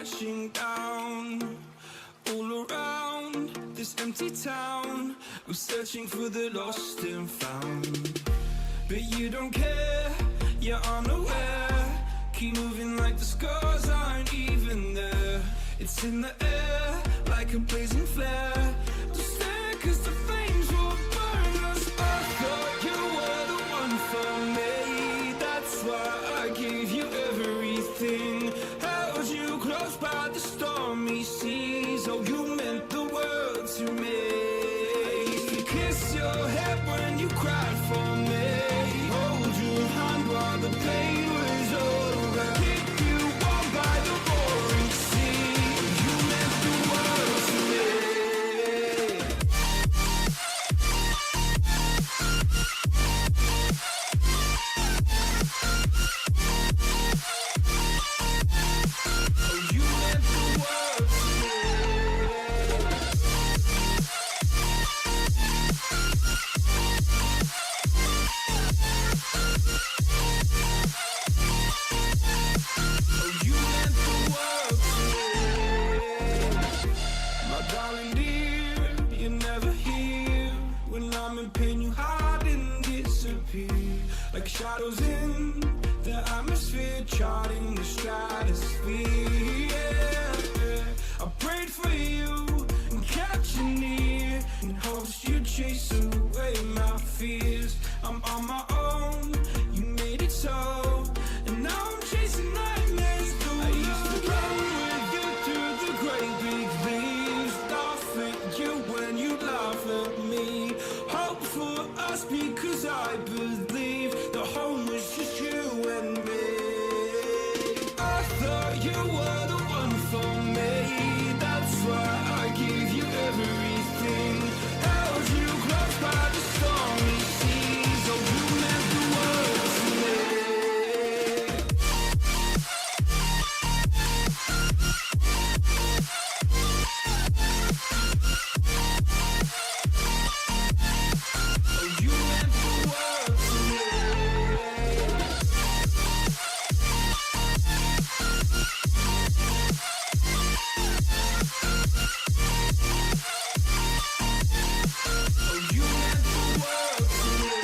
crashing down. All around this empty town, I'm searching for the lost and found. But you don't care, you're unaware. Keep moving like the scars aren't even there. It's in the air, like a blazing flare. Don't stare, cause the flames will burn us. I thought you were the one for me. That's why I gave you everything. Held you close by the stormy seas. Oh, you meant the world to me. I used to kiss your head when you cried for me. Hold your hand while the pain was over. Keep you warm by the roaring sea. You meant the world to me. Oh, you meant the world to me. Oh, you meant the world to me. My darling dear, you're never here. When I'm in pain, you hide and disappear. Like shadows in the atmosphere, charting the stratosphere. Yeah. I prayed for you and kept you near, in hopes you'd chase away my fears. I'm on my own, you made it so, and now I'm chasing nightmares through. I used to run with you through the great big leaves, laugh at you when you laugh at me. Hope for us because I believe the home was just you and me. I thought you were the one for me. That's why I gave you everything. Held you close by the stormy seas. Oh, you meant the world to me. Oh, you meant the world to me. Oh, you meant the world to me.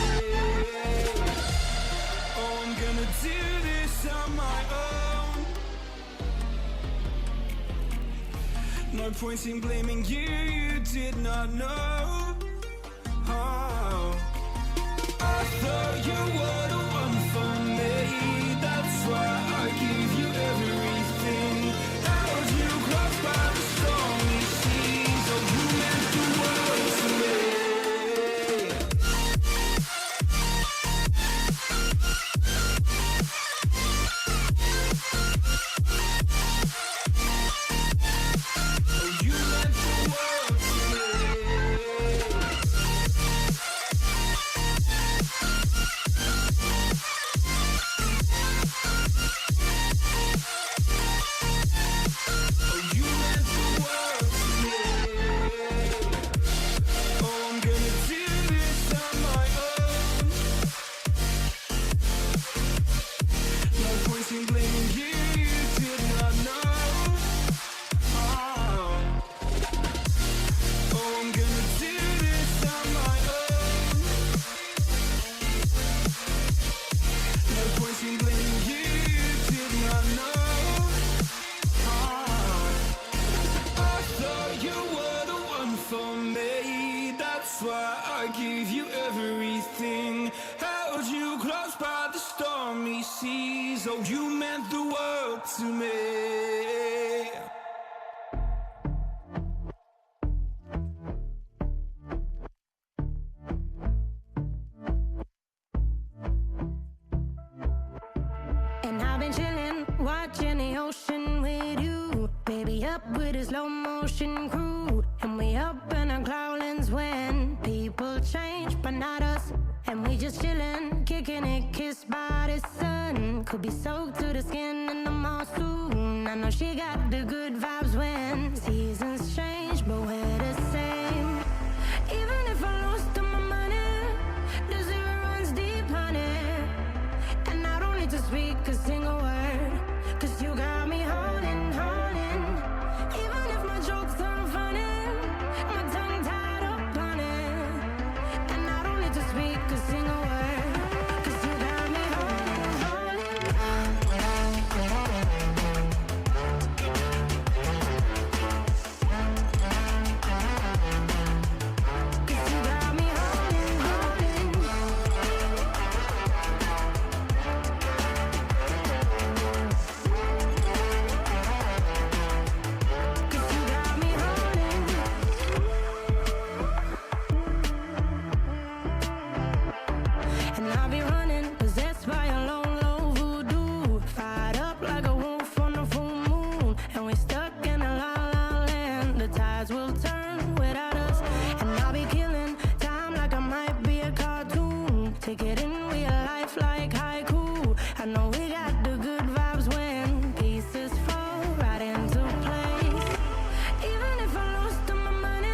Oh, I'm gonna do this on my own. No point in blaming you, you did not know. Oh, I thought you were the one for me. That's why I gave you everything. Held you close by the stormy seas. Oh, you meant the world to me. Oh, you meant the world to me. Oh, you meant the world to me. Oh, I'm gonna do this on my own. No point in blaming you, you did not know. Oh, I'm gonna do this on my own. No point in blaming you, you did not know. I thought you were the one for me. That's why I gave you everything. Held you close by the stormy seas. Oh, you meant the world to me. And I've been chillin', watching the ocean with you. Baby, up with a slow motion crew. And we up in our clouds when people change, but not us. And we just chillin', kicking it, kissed by the sun. Could be soaked to the skin in the mall soon. I know she got the good vibes when seasons change, but we're the same. Even if I lost all my money, the zero runs deep, honey. And I don't need to speak a single word, 'cause you got me holding, holding tables will turn without us. And I'll be killing time like I might be a cartoon. Take it in real life like haiku. I know we got the good vibes when pieces fall right into place. Even if I lost all my money,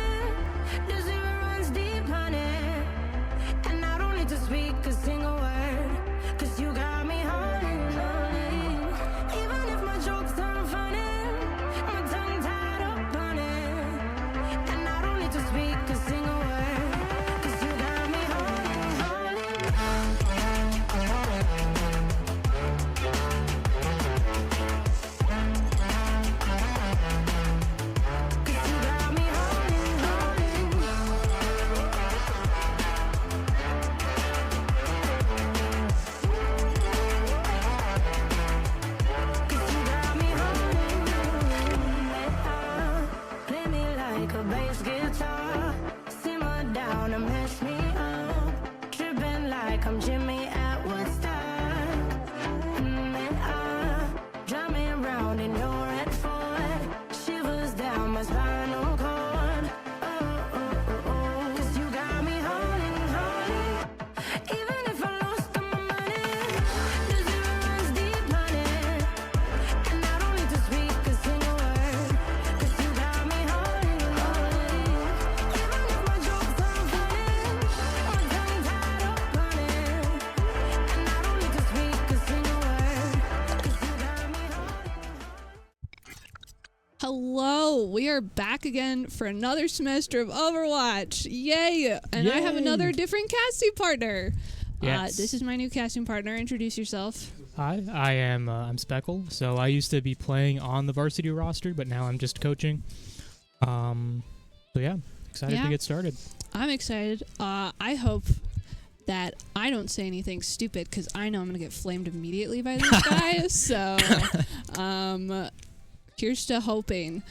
the zero runs deep, honey. And I don't need to speak a single word, 'cause you got me holding, holding. Even if my jokes aren't funny, my tongue tied up on it. And I don't need to speak a single word, 'cause you got me holding, holding. 'Cause you got me holding, holding. Cause you got me holding. Play me like a bass guitar. Simmer down and mess me up. Tripping like I'm Jimmy at Woodstock. Drive me around in your red Ford. Shivers down my spinal cord. Oh. 'Cause you got me holding, holding. Even if I lost all my money, the zero runs deep, honey. And I don't need to speak a single word, 'cause you got me holding, holding. Even if my jokes aren't funny, my tongue tied up on it. And I don't need to speak a single word, 'cause you got me holding. Hello, we are back again for another semester of Overwatch. Yay! And I have Yay. another different casting partner. Yes. This is my new casting partner. Introduce yourself. Hi, I'm Speckle. So I used to be playing on the varsity roster, but now I'm just coaching. So yeah, excited Yeah. to get started. I'm excited. I hope that I don't say anything stupid because I know I'm gonna get flamed immediately by these guys. So, here's to hoping.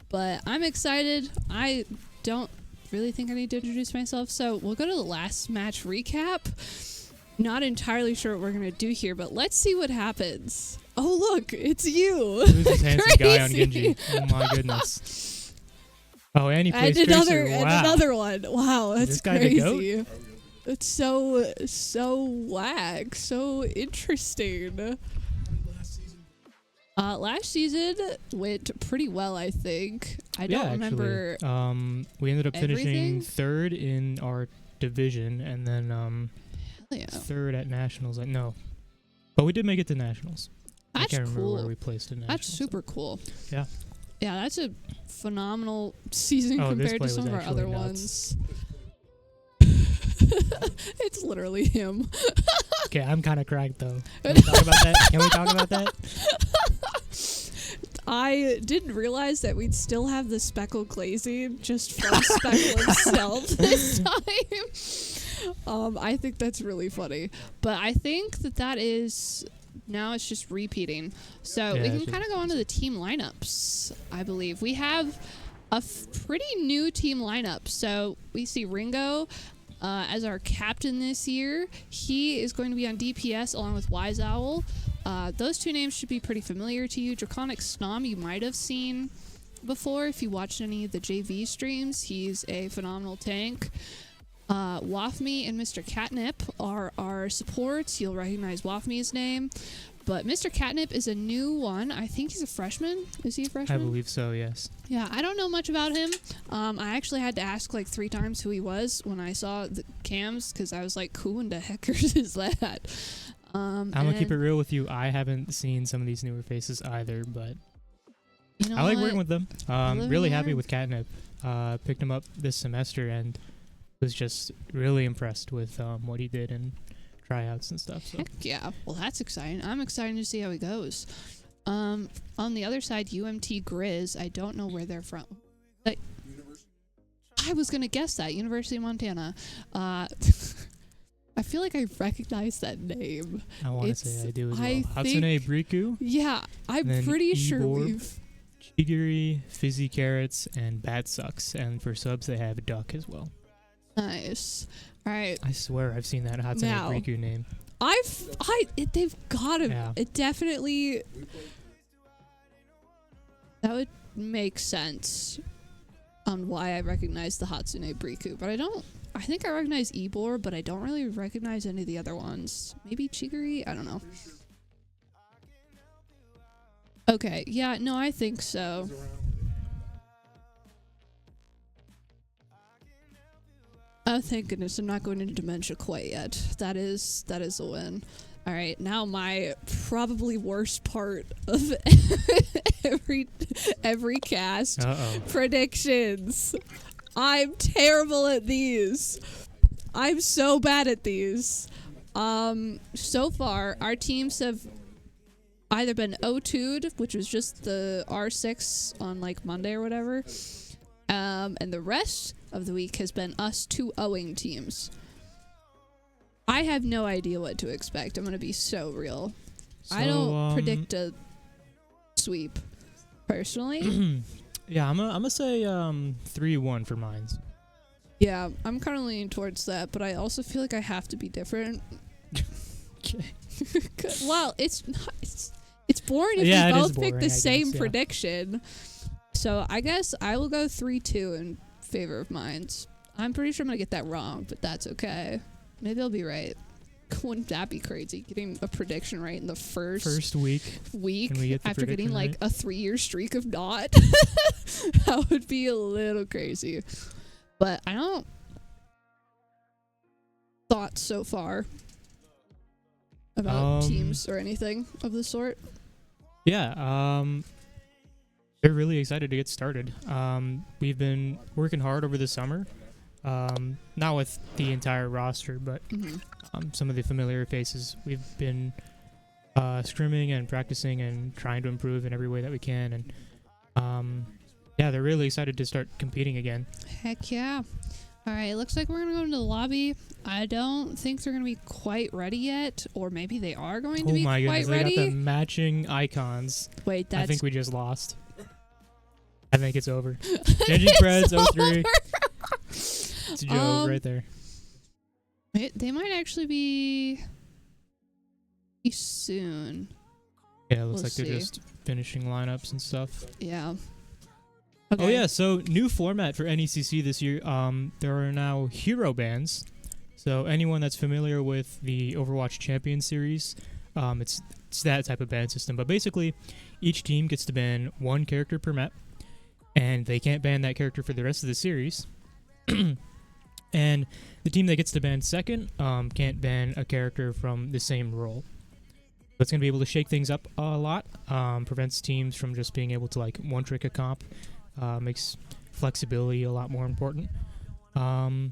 But I'm excited. I don't really think I need to introduce myself. So we'll go to the last match recap. Not entirely sure what we're gonna do here, but let's see what happens. Oh look, it's you. Who's this handsome guy on Crazy. Genji? Oh my goodness. Oh, and he And plays Tracer. and Wow. another one. Wow, that's this guy the goat? crazy. It's so whack, so interesting. Last season went pretty well, I think. I don't remember. Actually, we ended up finishing everything? third in our division, and then Yeah. third at nationals. No, but we did make it to nationals. I That's can't remember where cool. we placed in nationals. That's super cool. Yeah. Yeah, that's a phenomenal season Oh, this compared to play some was of our actually other nuts. ones. It's literally him. Okay, I'm kind of cracked though. Can we talk about that? Can we talk about that? I didn't realize that we'd still have the speckle glazing just from Speckle himself this time. I think that's really funny. But I think that is now it's just repeating. So Yeah, we it's can just- kind of go on to the team lineups, I believe. We have a pretty new team lineup. So we see Ringo as our captain this year. He is going to be on DPS along with Wise Owl. Those two names should be pretty familiar to you. Draconic Snom you might have seen before if you watched any of the JV streams. He's a phenomenal tank. Wafme and Mr. Catnip are our supports. You'll recognize Wafme's name. But Mr. Catnip is a new one. I think he's a freshman. Is he a I freshman? believe so. Yes. Yeah, I don't know much about him. I actually had to ask like 3 times who he was when I saw the cams because I was like, who in the heckers is that? I'm gonna keep it real with you. I haven't seen some of these newer faces either, but You know I like what? working with them. Live Really and happy learn. with Catnip. Picked him up this semester and was just really impressed with what he did in tryouts and stuff. So Heck yeah. Well, that's exciting. I'm excited to see how he goes. On the other side, UMT Grizz. I don't know where they're from. I was gonna guess that University of Montana. I feel like I recognize that name. I want to It's- say I do as well. I Hatsune Briku, Yeah, I'm Then pretty sure Eborb. we've. Chigiri, Fizzy Carrots, and Bat Sucks. And for subs, they have Duck as well. Nice. All right. I swear I've seen that Hatsune Now. Briku name. They've got to. Yeah. It definitely. That would make sense. on why I recognize the Hatsune Briku, but I think I recognize Ebor, but I don't really recognize any of the other ones. Maybe Chigiri? I don't know. Okay, yeah, no, I think so. Oh, thank goodness I'm not going into dementia quite yet. That is a win. All right, now my probably worst part of every cast. Predictions. I'm terrible at these. I'm so bad at these. So far, our teams have either been O2'd, which was just the R6 on like Monday or whatever, and the rest of the week has been us 2-0ing teams. I have no idea what to expect. I'm gonna be so real. So, I don't predict a sweep, personally. Yeah, I'm gonna say 3-1 for mines. Yeah, I'm kind of leaning towards that, but I also feel like I have to be different. Okay. Well, it's not. It's boring if we both pick the same prediction. So I guess I will go 3-2 in favor of mines. I'm pretty sure I'm gonna get that wrong, but that's okay. Maybe I'll be right. Wouldn't that be crazy? Getting a prediction right in the first week after getting like a 3-year streak of not. That would be a little crazy. But I don't thought so far about teams or anything of the sort. Yeah, they're really excited to get started. We've been working hard over the summer. Not with the entire roster, but some of the familiar faces. We've been scrimming and practicing and trying to improve in every way that we can. And yeah, they're really excited to start competing again. Heck yeah. All right, looks like we're going to go into the lobby. I don't think they're going to be quite ready yet, or maybe they are going to be quite ready. They got the matching icons. Wait, I think we just lost. I think it's over. Changing Preds 03. It's a joke right there. They might actually be soon. Yeah, it looks like they're just finishing lineups and stuff. Yeah. Okay. Oh yeah, so new format for NECC this year. There are now hero bands. So anyone that's familiar with the Overwatch Champion Series, it's that type of ban system. But basically, each team gets to ban one character per map, and they can't ban that character for the rest of the series. And the team that gets to ban second can't ban a character from the same role. So it's going to be able to shake things up a lot, prevents teams from just being able to like one-trick a comp, makes flexibility a lot more important, and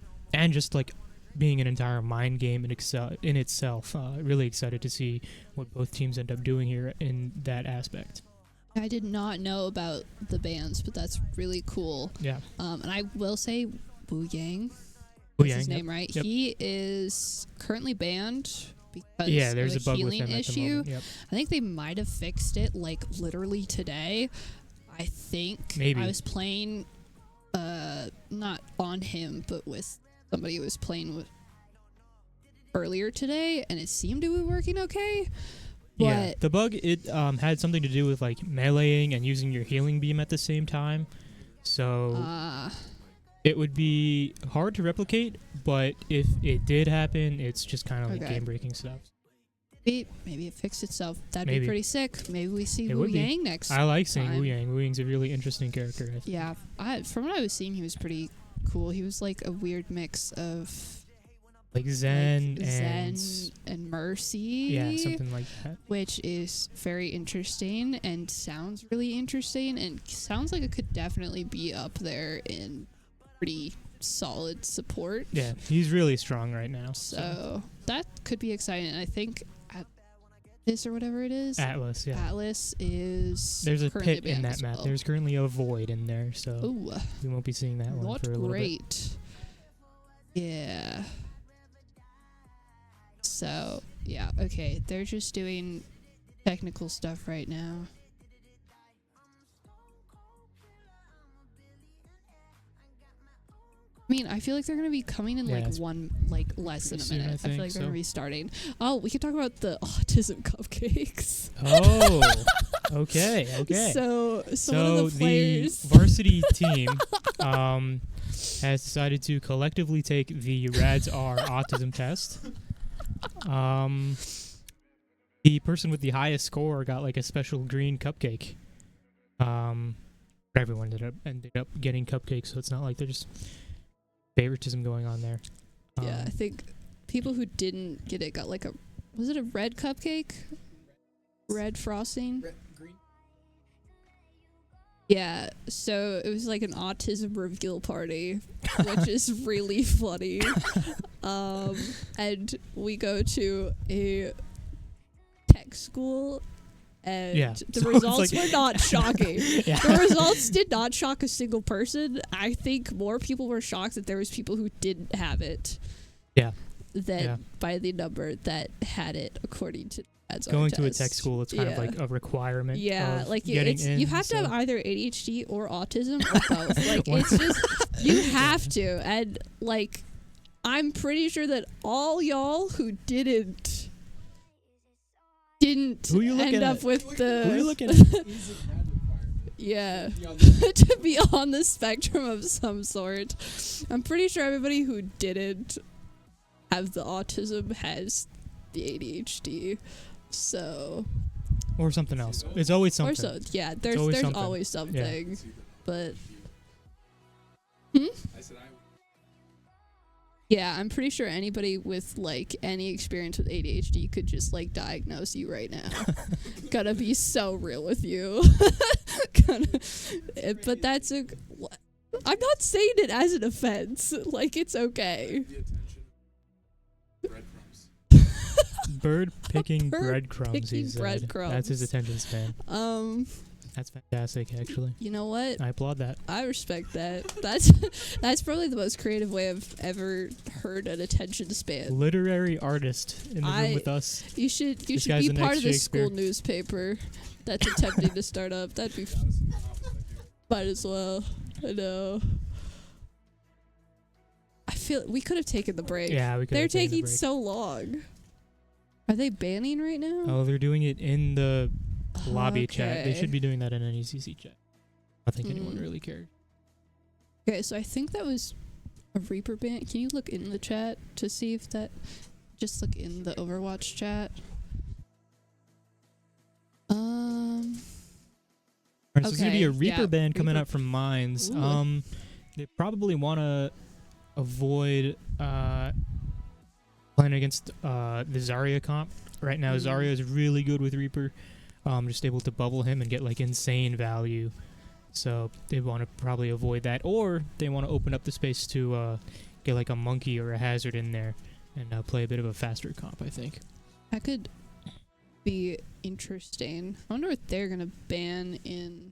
just like being an entire mind game in itself. Really excited to see what both teams end up doing here in that aspect. I did not know about the bans, but that's really cool. Yeah. And I will say Wu Yang. That's his name, right? Yep. He is currently banned because there's of a bug healing with him issue. at the moment. Yep. I think they might have fixed it like literally today. I think Maybe. I was playing not on him, but with somebody who was playing with earlier today, and it seemed to be working okay. But yeah, the bug, it had something to do with like meleeing and using your healing beam at the same time. So it would be hard to replicate, but if it did happen, it's just kind of like game-breaking stuff. Maybe it fixed itself. That'd be pretty sick. Maybe we see Wu Yang next time. I like seeing Wu Yang. Wu Yang's a really interesting character. Yeah, from what I was seeing, he was pretty cool. He was like a weird mix of like Zen and Mercy. Yeah, something like that. Which is very interesting and sounds really interesting and sounds like it could definitely be up there in pretty solid support. Yeah, he's really strong right now. So that could be exciting. I think Atlas or whatever it is. Atlas, yeah. Atlas is. There's a pit in that map. Well. There's currently a void in there, so Ooh, we won't be seeing that one not for a little great. Yeah. So yeah, okay. They're just doing technical stuff right now. I mean, I feel like they're gonna be coming in less than a minute. I feel like they're gonna be starting. Oh, we could talk about the autism cupcakes. Oh, okay. So one of the players, the varsity team has decided to collectively take the RADS R autism test. The person with the highest score got like a special green cupcake. Everyone ended up getting cupcakes, so it's not like there's favoritism going on there. Yeah, I think people who didn't get it got like was it a red cupcake? Red frosting? Green. Yeah, so it was like an autism reveal party, which is really funny. And we go to a tech school, and the so results like were not shocking. Yeah. The results did not shock a single person. I think more people were shocked that there was people who didn't have it. Yeah. Than by the number that had it, according to Dad's own Going to a test. tech school, it's kind of like a requirement. Yeah, of like getting in, you have to have either ADHD or autism or both. Like it's just you have to, and like I'm pretty sure that all y'all who didn't Who you looking end at? up with Who are you the looking at? yeah to be on the spectrum of some sort. I'm pretty sure everybody who didn't have the autism has the ADHD. So Or something else. It's always something. or so yeah, there's always something. But I said yeah, I'm pretty sure anybody with like any experience with ADHD could just like diagnose you right now. Gonna be so real with you. But that's I'm not saying it as an offense. Like it's okay. the attention. Breadcrumbs. Bird picking Bird breadcrumbs. picking He said. breadcrumbs. That's his attention span. That's fantastic, actually. You know what? I applaud that. I respect that. That's probably the most creative way I've ever heard an attention span. Literary artist in the room with us. You should This be guy's the part next of the Shakespeare. school newspaper that's attempting to start up. That'd be might as well. I know. I feel we could have taken the break. Yeah, we could. They're have taken the taking break. so long. Are they banning right now? Oh, they're doing it in the lobby chat. They Okay. should be doing that in NECC chat. I don't think anyone Mm. really cared. Okay, so I think that was a Reaper ban. Can you look in the chat to see if that? Just look in the Overwatch chat. Alright, so there's gonna be a Okay, Reaper yeah, ban coming Reaper- up from Mines. Ooh. They probably want to avoid playing against the Zarya comp. Right now, Zarya is really good with Reaper. Just able to bubble him and get like insane value. So they want to probably avoid that, or they want to open up the space to get like a monkey or a hazard in there and play a bit of a faster comp. I think. That could be interesting. I wonder what they're gonna ban in.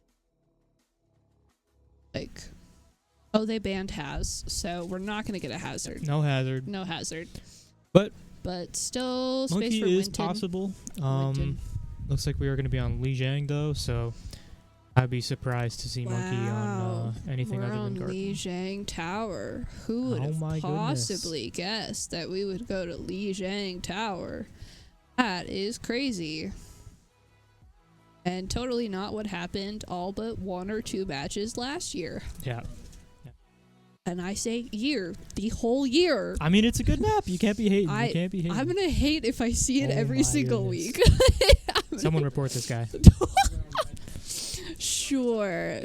Like, oh, they banned Haz, so we're not gonna get a hazard. No hazard. No hazard. But still space monkey for is Winton. possible. Winton. Looks like we are going to be on Li Jiang though, so I'd be surprised to see monkey on anything We're other on than Garden. Li Jiang Tower. Who would Oh have my goodness. possibly guessed that we would go to Li Jiang Tower? That is crazy. And totally not what happened all but 1 or 2 matches last year. Yeah. And I say year, the whole year. I mean, it's a good map. You can't be hating. You can't be hating. I'm gonna hate if I see it Oh every my single goodness. week. Someone report this guy. Sure.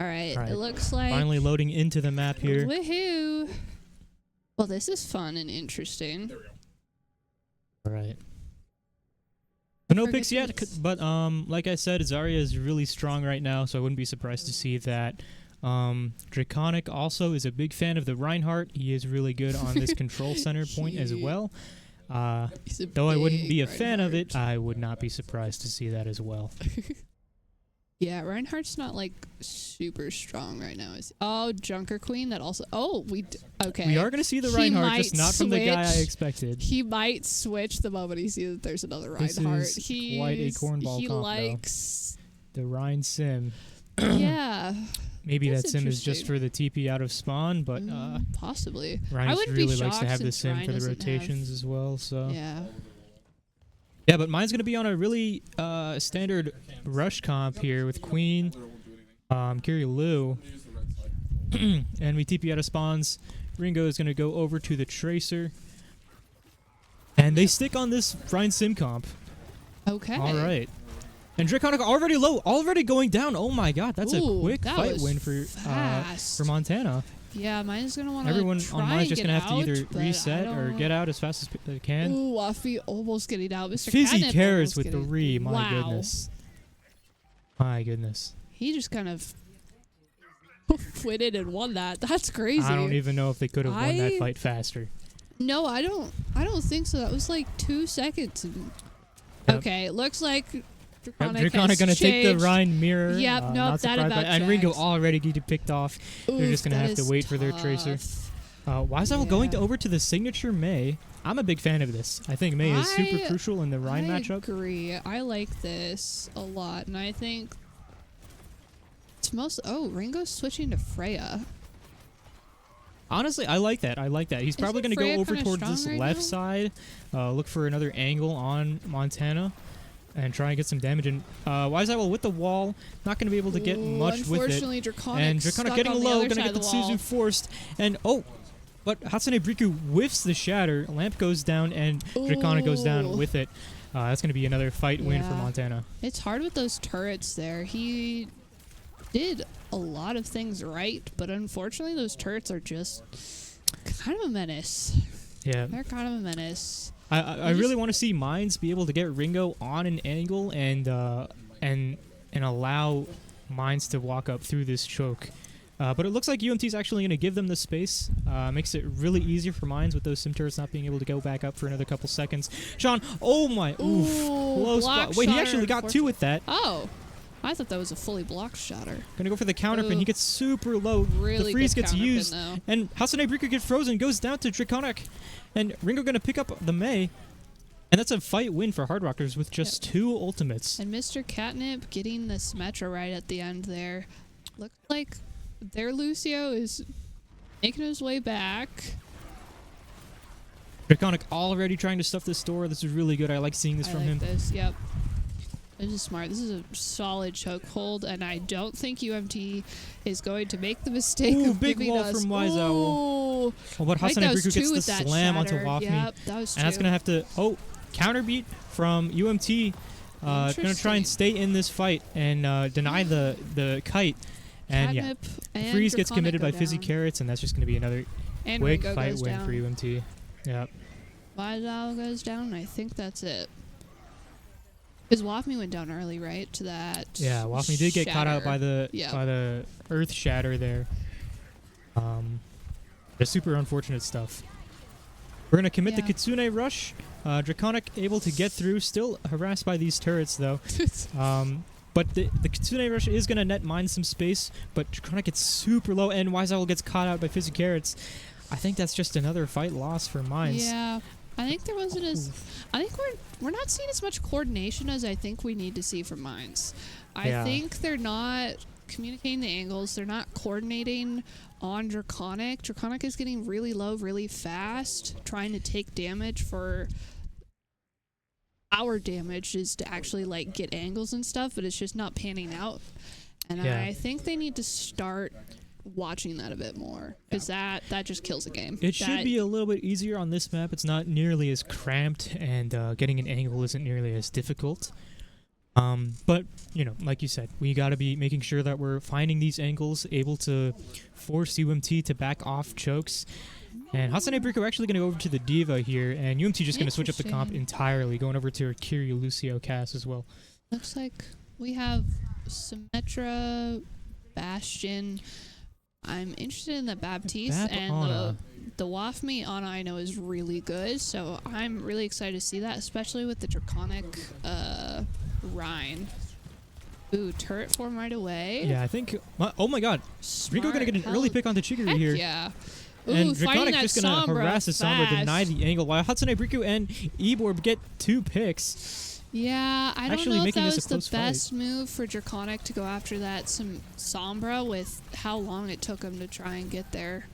All right. Alright. It looks like Finally loading into the map here. woohoo. Well, this is fun and interesting. All right. So no For picks yet, goodness. but like I said, Zarya is really strong right now, so I wouldn't be surprised to see that. Draconic also is a big fan of the Reinhardt. He is really good on this control center point as well. He's a Though I wouldn't be a big fan of Reinhardt. it, I would not be surprised to see that as well. Yeah, Reinhardt's not like super strong right now. Junker Queen. That also. Okay. We are going to see the He Reinhardt, just might not from the guy I switch. expected. He might switch the moment he sees that there's another This Reinhardt. is quite a cornball He comp, though. likes. The Rein Sim. Yeah. Maybe That's that sim is just interesting. for the TP out of spawn, but Possibly. I Rein wouldn't really be likes to shocked have the since sim Rein for the doesn't have- rotations as well. So Yeah. but mine's gonna be on a really standard rush comp here with Queen, Kiri Liu, And we TP out of spawns. Ringo is going to go over to the Tracer. And they stick on this Ryan Sim comp. Okay. All right. And Draconic already low, already going down. Oh my god, that's Ooh, a quick that fight was win fast. for Montana. Yeah, mine's gonna want to. Everyone try on mine's and just get going to have to out, either but I reset or don't- get out as fast as they can. Ooh, Waffy almost getting out. Mr. Fizzy Catnip carrots almost with the getting- re, my wow. goodness. My goodness. He just kind of went and won that. That's crazy. I don't even know if they could have won that I- fight faster. No, I don't think so. That was like 2 seconds. Yep. Okay, it looks like Draconic Draconic going to take the changed. Rhine mirror. Yep, nope, not that surprised by about And Ringo checks. already getting picked off. They're just going to Oof, have to that wait is for their Tracer. tough. Why's going Yeah. over to the signature May? I'm a big fan of this. I think May is super I- crucial in the Rhine I matchup. agree. I like this a lot, and I think it's most. Oh, Ringo's switching to Freya. Honestly, I like that. He's probably going to go Freya over kinda towards strong this right left now? side, look for another angle on Montana, and try and get some damage. And Wiseowl with the wall, not going to be able to get Ooh, much with it. Unfortunately, Draconic And Draconic stuck getting on the low, other going to side get the of the wall. Suzu forced. And but Hatsune Briku whiffs the shatter. Lamp goes down, and Draconic goes down Ooh. with it. That's going to be another fight win for Yeah. Montana. It's hard with those turrets there. He did a lot of things right, but unfortunately, those turrets are just kind of a menace. Yeah. They're kind of a menace. I really want to see Mines be able to get Ringo on an angle and allow Mines to walk up through this choke. But it looks like UMT is actually going to give them the space. Makes it really easier for Mines with those sim turrets not being able to go back up for another couple seconds. Sean, oh my, oof, Ooh, close. block Wait, he shatter, actually got two with that. Oh, I thought that was a fully blocked shatter. Gonna go for the counterpin. Ooh. He gets super low. Really The freeze good gets counterpin, used, though. and Hatsune Briku gets frozen. Goes down to Draconic, and Ringo gonna pick up the May, and that's a fight win for Hard Rockers with just two ultimates. And Mr. Catnip getting the Symmetra right at the end there. Looks like their Lucio is making his way back. Draconic already trying to stuff this door. This is really good. I like seeing this I from like him. this. Yep. This is smart. This is a solid chokehold, and I don't think UMT is going to make the mistake Ooh, of big giving wall us. from Wiseowl. Ooh. Oh, but I think Hatsune that was Briku two gets the with that slam onto shatter. Wafmi. Yep, that was And that's two. going to have to... counter beat from UMT. Going to try and Interesting. stay in this fight and deny the kite. And Catnip and Freeze gets Draconic committed go by Fizzy down. Carrots, and that's just going to be another And quick Ringo fight goes win down. for UMT. Yep. Wiseowl goes down, and I think that's it. Because Wafmi went down early, right? To that. Yeah, Wafmi did get caught out by shatter. the Earth Shatter there. Just super unfortunate stuff. We're gonna commit the Yeah. Kitsune Rush. Draconic able to get through, still harassed by these turrets though. But the Kitsune Rush is gonna net mine some space, but Draconic gets super low, and Wiseowl gets caught out by Fizzy Carrots. I think that's just another fight loss for Mines. Yeah, I think there wasn't as. I think we're not seeing as much coordination as I think we need to see from Mines. I Yeah. think they're not communicating the angles. They're not coordinating on Draconic. Draconic is getting really low, really fast, trying to take damage for. Our damage is to actually like get angles and stuff, but it's just not panning out. And Yeah. I think they need to start watching that a bit more, because that just kills a game. It should be a little bit easier on this map. It's not nearly as cramped, and getting an angle isn't nearly as difficult. But, you know, like you said, we got to be making sure that we're finding these angles, able to force UMT to back off chokes. And Hatsune Briku actually going to go over to the Diva here, and UMT just going to switch up the comp Interesting. entirely, going over to her Kiryu Lucio cast as well. Looks like we have Symmetra, Bastion. I'm interested in the Baptiste, Bap and Ana. the Wafmi Ana I know is really good, so I'm really excited to see that, especially with the Draconic Rhine. Ooh, turret form right away. Yeah, I think... Oh my god, Ringo going to get an early pick on the Chigiri Heck here. yeah. Ooh, And fighting Draconic that just going to Sombra harass the Sombra, fast. deny the angle, while Hatsune Briku and Eborb get 2 picks. Yeah, I don't Actually know if making that this a was the close fight. best move for Draconic to go after that Sombra with how long it took him to try and get there.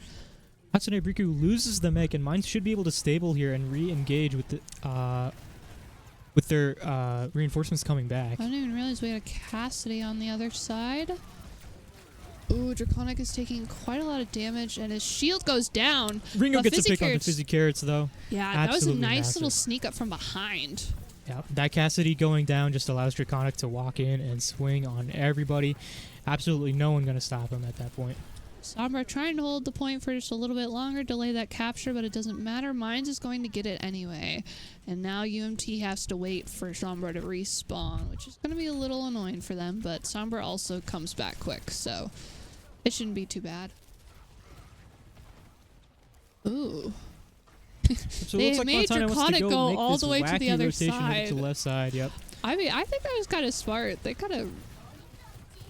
Hatsune Briku loses the mech, and Mines should be able to stable here and re-engage with their reinforcements coming back. I didn't even realize we had a Cassidy on the other side. Ooh, Draconic is taking quite a lot of damage, and his shield goes down. Ringo but gets a Fizzy pick on the Carrots- Fizzy Carrots, though. Yeah, that was a Absolutely nice massive. little sneak up from behind. Yeah, that Cassidy going down just allows Draconic to walk in and swing on everybody. Absolutely no one going to stop him at that point. Sombra trying to hold the point for just a little bit longer, delay that capture, but it doesn't matter. Mines is going to get it anyway. And now UMT has to wait for Sombra to respawn, which is going to be a little annoying for them, but Sombra also comes back quick, so it shouldn't be too bad. Ooh. So They it looks like made Montana wants to Draconic go go make all this the way to the wacky other rotation over side. to the left side. Yep. I mean, I think that was kind of smart. They kind of...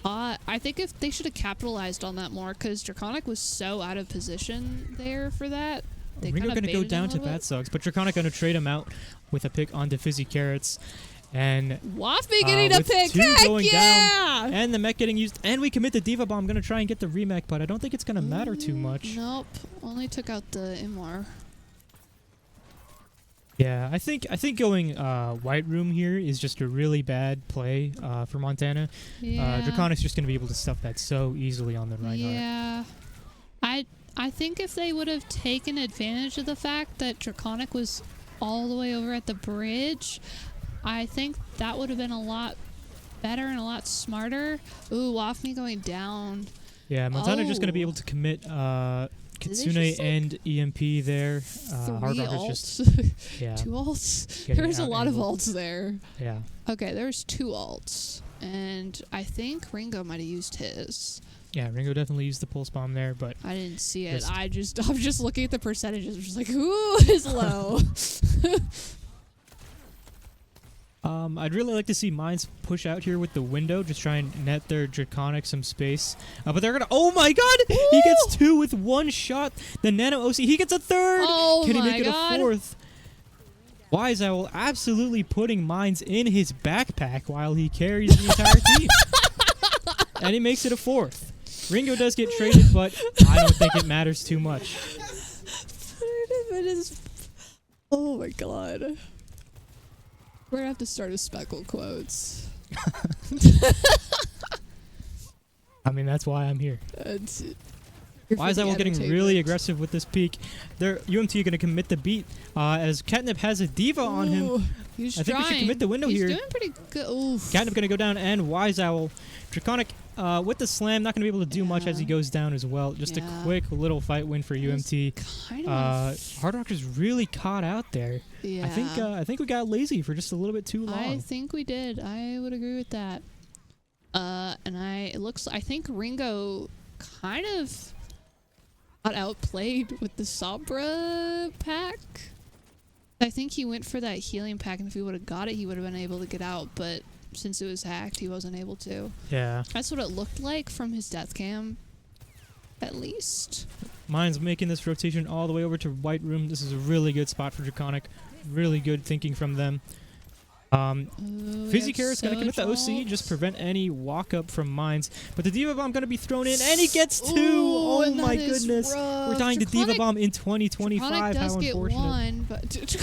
I think if they should have capitalized on that more, because Draconic was so out of position there for that. They Ringo kinda going to go baited him down a to little Bad bit. Sucks, but Draconic going to trade him out with a pick onto Fizzy Carrots. And Waffy getting a with pick. 2 Heck going yeah! down, and the mech getting used, and we commit the Diva Bomb. Going to try and get the remech, but I don't think it's going to matter too much. Nope. Only took out the Imwar. Yeah, I think going White Room here is just a really bad play for Montana. Yeah. Draconic's just going to be able to stuff that so easily on the Reinhardt. Yeah. I think if they would have taken advantage of the fact that Draconic was all the way over at the bridge, I think that would have been a lot better and a lot smarter. Ooh, Wafme going down. Yeah, Montana just going to be Oh. able to commit Did they Kitsune just, like, and EMP there. 3 Hard Rocker's alts. just yeah, 2 alts. Getting There's a lot of out-angled. alts there. yeah. Okay, there's 2 alts. And I think Ringo might have used his. Yeah, Ringo definitely used the pulse bomb there, but I didn't see it. Just- I'm just looking at the percentages. I'm just like, who is low? I'd really like to see Mines push out here with the window, just try and net their Draconic some space. But they're gonna. Oh my God! He gets 2 with 1 shot. The Nano OC, he gets a 3rd. Oh Can he my make it God. a 4th? Wise Owl absolutely putting Mines in his backpack while he carries the entire team, and he makes it a 4th. Ringo does get traded, but I don't think it matters too much. Oh my God. We're gonna have to start a Speckle quotes. I mean, that's why I'm here. Wise Owl getting really aggressive with this peak. Their UMT are going to commit the beat as Catnip has a Diva on him. He's I think we should trying. commit the window He's here. doing pretty good. Oof. Catnip going to go down, and Wise Owl. Draconic with the slam, not going to be able to do much as he goes down as well. Just a Yeah. quick little fight win for UMT. Kind of. Hard Rockers really caught out there. Yeah. I think we got lazy for just a little bit too long. I think we did. I would agree with that. And I think Ringo kind of got outplayed with the Sombra pack. I think he went for that healing pack, and if he would have got it, he would have been able to get out, but since it was hacked, he wasn't able to. Yeah. That's what it looked like from his death cam, at least. Mine's making this rotation all the way over to White Room. This is a really good spot for Draconic. Really good thinking from them. Ooh, Fizzy Carrot's going to commit the OC, just prevent any walk-up from Mines. But the Diva Bomb going to be thrown in, and he gets 2! Ooh, Oh and my that is goodness. rough. We're dying to Diva Draconic- Bomb in 2025. Draconic does How get unfortunate. 1, but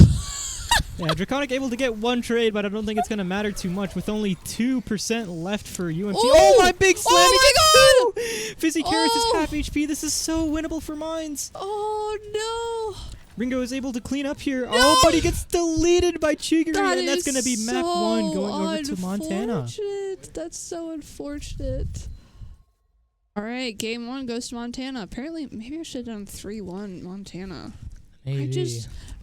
Yeah, Draconic able to get 1 trade, but I don't think it's going to matter too much with only 2% left for UMT. Ooh! Oh, my big slam! Oh he gets 2! Fizzy Carrots Oh! is half HP. This is so winnable for Mines. oh no! Ringo is able to clean up here. Oh, but he gets deleted by Chigiri, and that's going to be map 1 going over to Montana. Unfortunate. That's so unfortunate. All right, game 1 goes to Montana. Apparently, maybe I should have done 3-1 Montana. Maybe.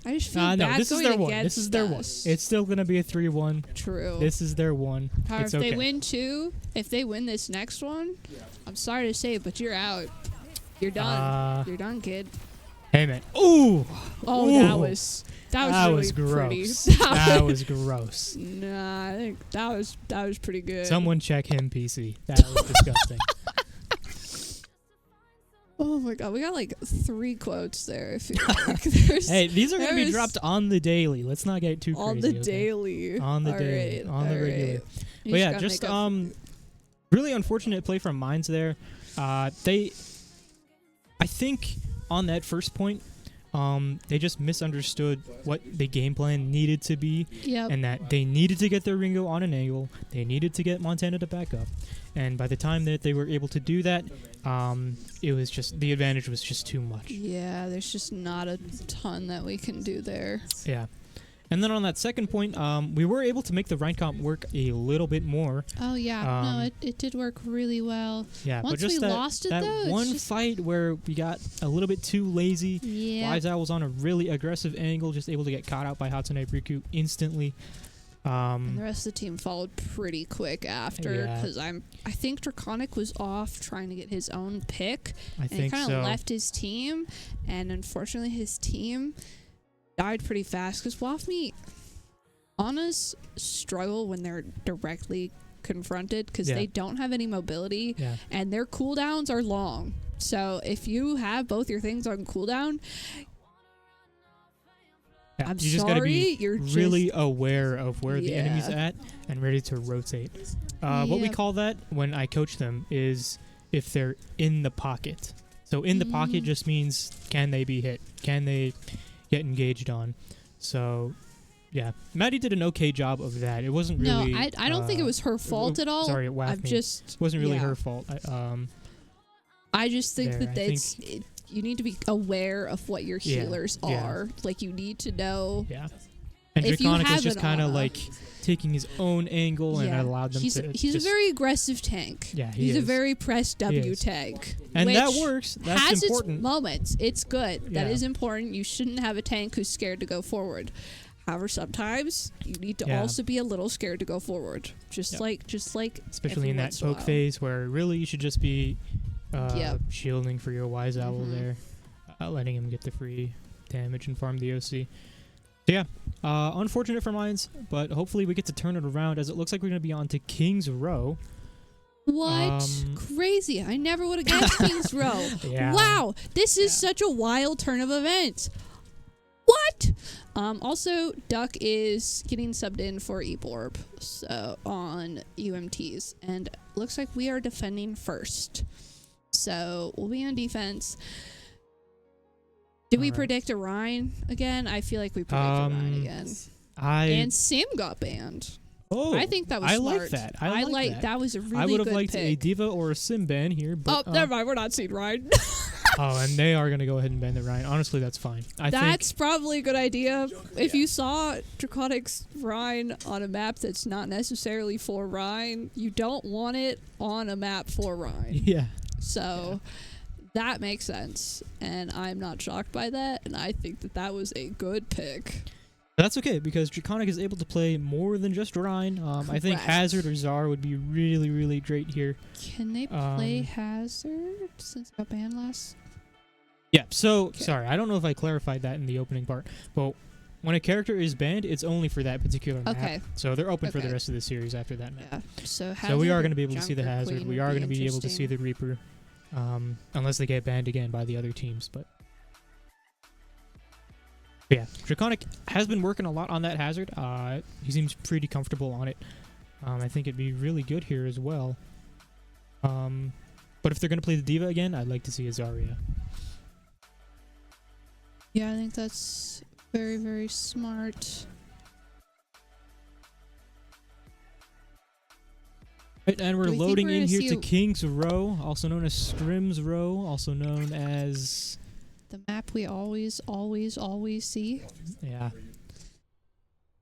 I just feel bad no, this is going their one. against This is their one. us. It's still going to be a 3-1. True. This is their one. However, It's if okay. they win 2, if they win this next one, I'm sorry to say it, but you're out. You're done. You're done, kid. Hey, man. Ooh! Oh, Ooh. that was really pretty. gross. That was gross. Nah, I think that was pretty good. Someone check him, PC. That was disgusting. Oh my God, we got like 3 quotes there. I feel like there's Hey, these are going to be there's- dropped on the daily. Let's not get too crazy. on the okay? daily. On the All daily. right, On the all regular. right. You But yeah, gotta just make up- really unfortunate play from Mines there. I think on that first point, they just misunderstood what the game plan needed to be, Yep. and that they needed to get their Ringo on an angle. They needed to get Montana to back up, and by the time that they were able to do that, it was just the advantage was just too much. Yeah, there's just not a ton that we can do there. Yeah. And then on that second point, we were able to make the Rhine comp work a little bit more. Oh yeah, no, it did work really well. Yeah, Once but just we lost it, that though, it's one just- fight where we got a little bit too lazy. Yeah. Wise Owl was on a really aggressive angle, just able to get caught out by Hatsune Riku instantly. And the rest of the team followed pretty quick after, Yeah. because I think Draconic was off trying to get his own pick, I and he think kind so. of left his team, and unfortunately his team died pretty fast because Wafme, Annas struggle when they're directly confronted because Yeah. they don't have any mobility, Yeah. and their cooldowns are long. So if you have both your things on cooldown, Yeah, I'm you just gotta be sorry, you're really just- aware of where the enemy's Yeah. at and ready to rotate. What we Yep. call that when I coach them is if they're in the pocket. So in the pocket just means can they be hit? Can they get engaged on? So yeah, Maddie did an okay job of that. It wasn't really. no, I don't think it was her fault at all. Sorry, it whacked I've me. just It wasn't really yeah. her fault. I just think there, that I you need to be aware of what your Yeah, healers yeah. are. Like you need to know. Yeah. And If you Draconic is have just an kind of Ana- like taking his own angle and Yeah. allowed them he's to. he's just, a very aggressive tank. Yeah, he he's a is. very press W is. tank. And that which works. That's has important. its moments. It's good. That Yeah. is important. You shouldn't have a tank who's scared to go forward. However, sometimes you need to Yeah. also be a little scared to go forward. Just Yep. like Especially every in that once in a poke while. phase where really you should just be Yep. shielding for your Wise Owl Mhm. there, letting him get the free damage and farm the OC. So yeah, unfortunate for mines, but hopefully we get to turn it around as it looks like we're going to be on to King's Row. What? Crazy. I never would have guessed King's Row. Yeah. Wow. This is such a wild turn of events. What? Also, Duck is getting subbed in for Eborb so on UMTs. And looks like we are defending first. So we'll be on defense. Did we Alright. predict a Rhine again? I feel like we predicted Rhine again. And Sim got banned. I think that was I smart. like that. I like that was a really good I would have liked pick. a Diva or a Sim ban here, but Oh, never mind. We're not seeing Rhine. oh, and they are going to go ahead and ban the Rhine. Honestly, that's fine. That's probably a good idea. If you saw Draconic's Rhine on a map that's not necessarily for Rhine, you don't want it on a map for Rhine. Yeah. So that makes sense. And I'm not shocked by that. And I think that that was a good pick. That's okay because Draconic is able to play more than just Rhine. I think Correct. Hazard or Czar would be really, really great here. Can they play Hazard since it got banned last? Yeah, so, Okay. sorry, I don't know if I clarified that in the opening part, but when a character is banned, it's only for that particular map. Okay. So they're open for the Okay. rest of the series after that map. Yeah. So So we Hazard are or going to be able to see the Junker Hazard. Queen We would are be going to be able to see the Reaper, unless they get banned again by the other teams. But yeah, Draconic has been working a lot on that Hazard. He seems pretty comfortable on it. I think it'd be really good here as well. But if they're going to play the Diva again, I'd like to see a Zarya. Yeah, I think that's very, very smart. Right, and we're Do we think loading we're in gonna here see to a- King's Row, also known as Scrim's Row, also known as The map we always, always, always see. yeah.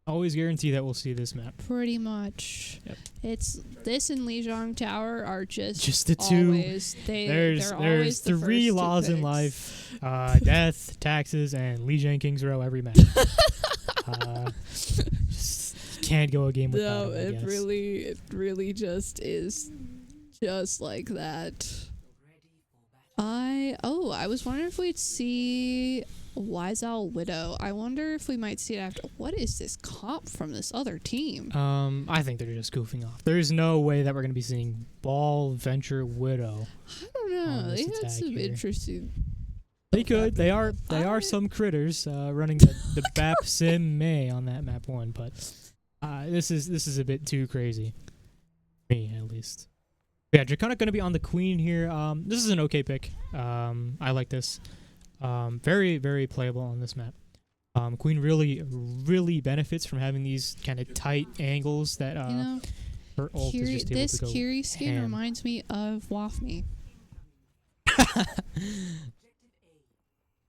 Always guarantee that we'll see this map. Pretty much. Yep. It's this and Lijiang Tower are just the two. always, they're There's always the three first two laws in picks. life: death, taxes, and Lee Jang King's Row every match. Just can't go a game without No, them, I guess. it really just is just like that. I was wondering if we'd see Wise Owl Widow. I wonder if we might see it after. What is this comp from this other team? I think they're just goofing off. There's no way that we're going to be seeing Ball, Venture, Widow. I don't know. on this They had attack some here. interesting. They could. They are some critters running the BAP Sim May on that map one, but this is a bit too crazy. Me at least. Yeah, Draconic going to be on the Queen here. This is an okay pick. I like this. Very, very playable on this map. Queen really benefits from having these kind of tight angles that You know, her ult is just able this to go Kiri skin ham. reminds me of Wafme.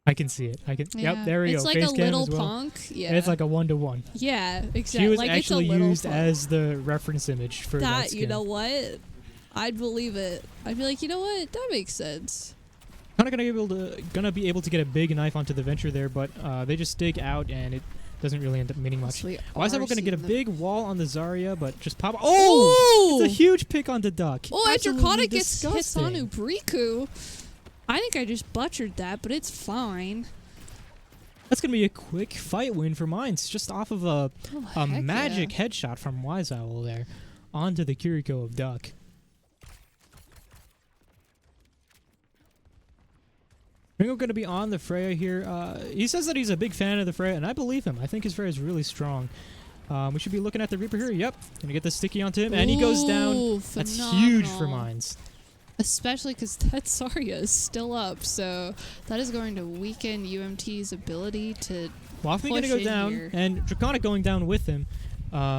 I can see it. I can. Yeah. Yep, there we go. It's like Face a cam little as well. punk. Yeah. It's like a 1-to-1. Yeah, exactly. She was like actually it's a little used punk. as the reference image for that that. skin. You know what? I'd believe it. I'd be like, you know what? That makes sense. Kind of gonna be able to get a big knife onto the Venture there, but they just dig out and it doesn't really end up meaning much. So we Why is that are we're gonna get a seeing big wall on the Zarya, but just pop? Oh! It's a huge pick on the Duck. Oh, and Absolutely Draconic gets hits disgusting. on Ubriku. I think I just butchered that, but it's fine. That's gonna be a quick fight win for Mines, just off of a heck magic yeah. headshot from Wise Owl there, onto the Kiriko of Duck. Ringo going to be on the Freya here. He says that he's a big fan of the Freya, and I believe him. I think his Freya is really strong. We should be looking at the Reaper here. Yep. Going to get the sticky onto him, and he goes down. Ooh, That's huge for phenomenal. Mines. Especially because that Zarya is still up, so that is going to weaken UMT's ability to Waffy going to push go in down, here. and Draconic going down with him.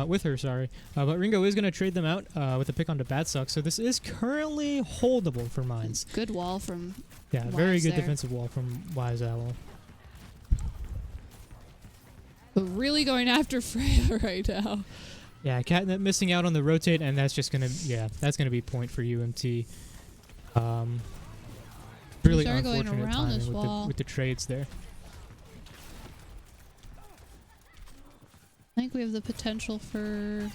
With her, sorry. But Ringo is going to trade them out with a pick onto Batsuck, so this is currently holdable for Mines. Good wall from Yeah, very Wise good there. defensive wall from Wise Owl. But really going after Freya right now. Yeah, Catnip missing out on the rotate, and that's just gonna that's gonna be point for UMT. Really Sorry, going unfortunate around timing this wall. with the trades there. I think we have the potential for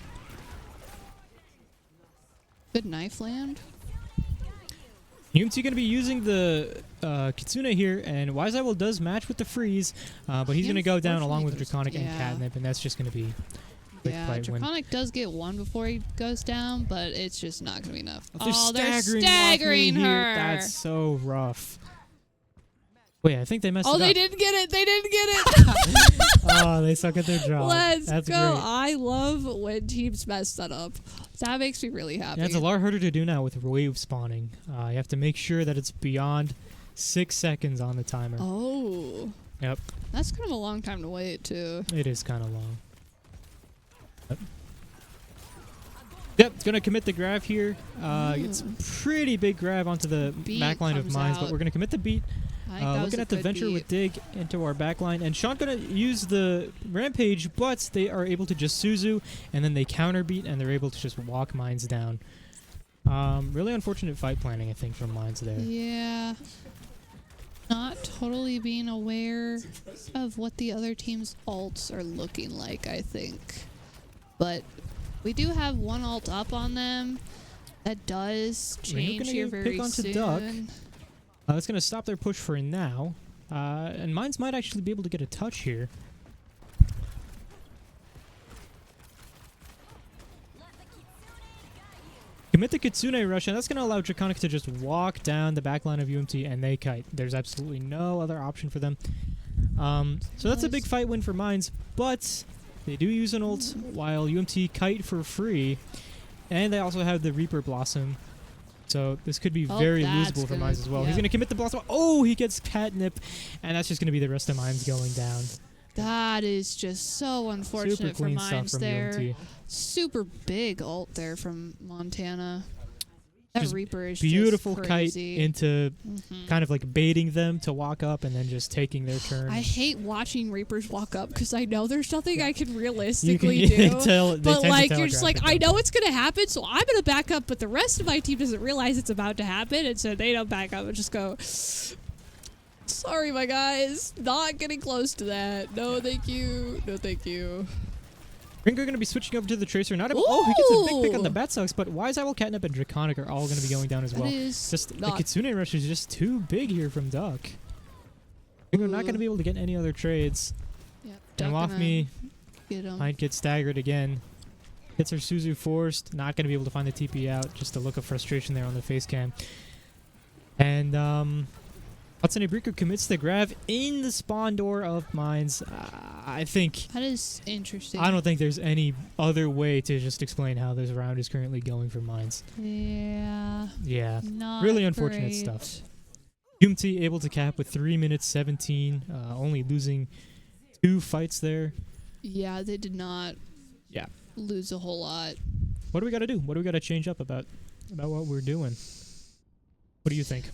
good knife land. UMT gonna be using the Kitsune here, and Wise Owl does match with the freeze, but he's He gonna go down along with unfortunately Draconic and goes- Catnip, and that's just gonna be quick Yeah, fight win. Draconic does get one before he goes down, but it's just not going to be enough. They're They're staggering staggering Waffle her. here. That's so rough. Wait, I think they messed Oh, it they up. didn't get it. They didn't get it. Oh, they suck at their job. Let's That's go. great. I love when teams mess that up. That makes me really happy. Yeah, it's a lot harder to do now with wave spawning. You have to make sure that it's beyond 6 seconds on the timer. Oh. Yep, That's kind of a long time to wait, too. it is kind of long. Yep, it's going to commit the grab here. It's pretty big grab onto the Beat backline of comes Mines, but out. we're going to commit the beat. I think that was Looking a at the good Venture beat. with Dig into our backline. And Sean going to use the Rampage, but they are able to just Suzu, and then they counter beat, and they're able to just walk Mines down. Really unfortunate fight planning, I think, from Mines there. Yeah. Not totally being aware of what the other team's ults are looking like, I think. But we do have one ult up on them. That does change gonna here get a very pick onto soon. Duck. That's going to stop their push for now. And Mines might actually be able to get a touch here. Commit the Kitsune rush, and that's going to allow Draconic to just walk down the backline of UMT, and they kite. There's absolutely no other option for them. So that's a big fight win for Mines, but they do use an ult while UMT kite for free, and they also have the Reaper Blossom. So this could be Oh, very that's losable for gonna- Mines as well. He's yeah. going to commit the Blossom. Oh, he gets Catnip, and that's just going to be the rest of Mines going down. That is just so unfortunate Super for clean stuff Mines from there. UMT. Super big ult there from Montana. That Just Reaper is Beautiful just kite crazy. into Mhm. kind of like baiting them to walk up and then just taking their turn. I hate watching Reapers walk up because I know there's nothing I can you can realistically do. tell, they But tend to like you're just telegraph like, it, I don't know it's gonna happen, so I'm gonna back up, but the rest of my team doesn't realize it's about to happen, and so they don't back up and just go, sorry my guys, not getting close to that. No thank you. No thank you. Ringo going to be switching over to the Tracer. Not able, oh, he gets a big pick on the Ooh. Batsucks, but Wise Owl, Catnip, and Draconic are all going to be going down as well. That is Just the not Kitsune Rush is just too big here from Duck. Ringo not going to be able to get any other trades. yeah, And Wafme get him. might get staggered again. Gets her Suzu forced. Not going to be able to find the TP out. Just a look of frustration there on the face cam. And Hatsune Briku commits the grab in the spawn door of Mines. I think That is interesting. I don't think there's any other way to just explain how this round is currently going for Mines. Yeah. Yeah. Not Really unfortunate great. stuff. UMT able to cap with 3 minutes 17, only losing 2 fights there. Yeah, they did not Yeah. lose a whole lot. What do we got to do? What do we got to change up about what we're doing? What do you think?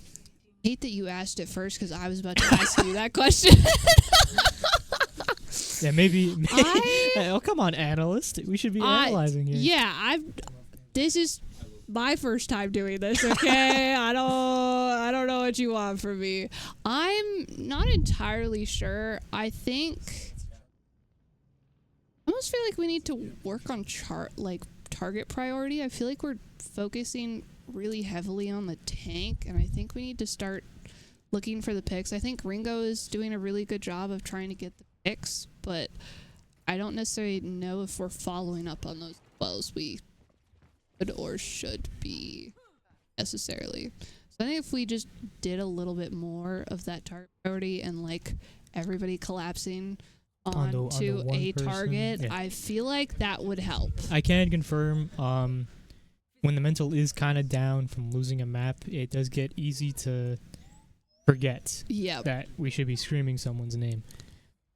hate that you asked it first because I was about to ask you that question. Yeah, maybe oh, come on, analyst. We should be analyzing here. Yeah, this is my first time doing this, okay? I don't know what you want from me. I'm not entirely sure. I almost feel like we need to work on target priority. I feel like we're focusing really heavily on the tank, and I think we need to start looking for the picks. I think Ringo is doing a really good job of trying to get the picks, but I don't necessarily know if we're following up on those as well as we could or should be necessarily. So I think if we just did a little bit more of that target priority and like everybody collapsing onto a target, yeah. I feel like that would help. I can confirm when the mental is kind of down from losing a map, it does get easy to forget that we should be screaming someone's name.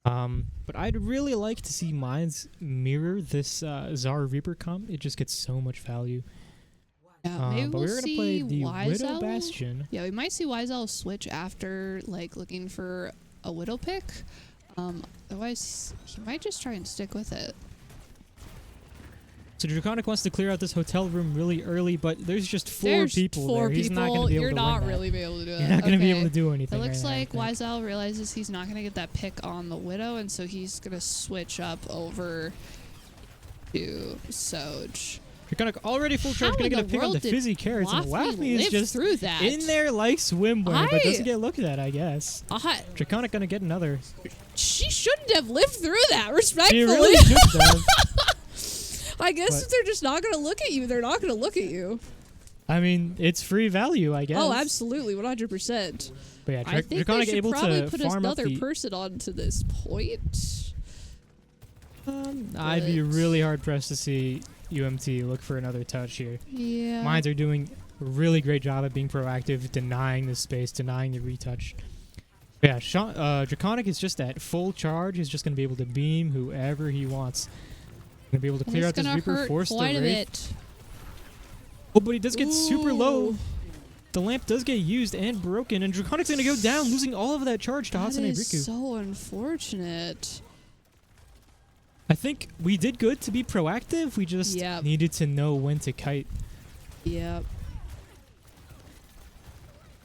But I'd really like to see mines mirror this Zara Reaper comp. It just gets so much value. Yeah, maybe but we'll we're gonna see play the Widow Wizel. Bastion. Yeah, we might see Wizel switch after like looking for a Widow pick. Otherwise, he might just try and stick with it. So Draconic wants to clear out this hotel room really early, but there's just four people there. He's not going to be able to You're not win really be able to do that. You're not going to be able to do anything. It looks right like Wizel realizes he's not going to get that pick on the Widow, and so he's going to switch up over to Soj. Draconic already full charge, going to get a pick on the fizzy carrots, and Waffy is just through that. in there like swimwear, but doesn't get looked at, I guess. Draconic going to get another. She shouldn't have lived through that, respectfully. She really should have. I guess if they're just not going to look at you, they're not going to look at you. I mean, it's free value, I guess. Oh, absolutely, 100%. But yeah, I think Draconic they should able probably to put farm another up the person onto this point. I'd be really hard pressed to see UMT look for another touch here. Yeah. Mines are doing a really great job at being proactive, denying the space, denying the retouch. Yeah, Draconic is just at full charge. He's just going to be able to beam whoever he wants. Going to be able to clear out this Reaper, force the Wraith. Oh, but he does get super low. The lamp does get used and broken, and Draconic's going to go down, losing all of that charge to Hatsune Riku. That is so unfortunate. I think we did good to be proactive. We just needed to know when to kite. Yep.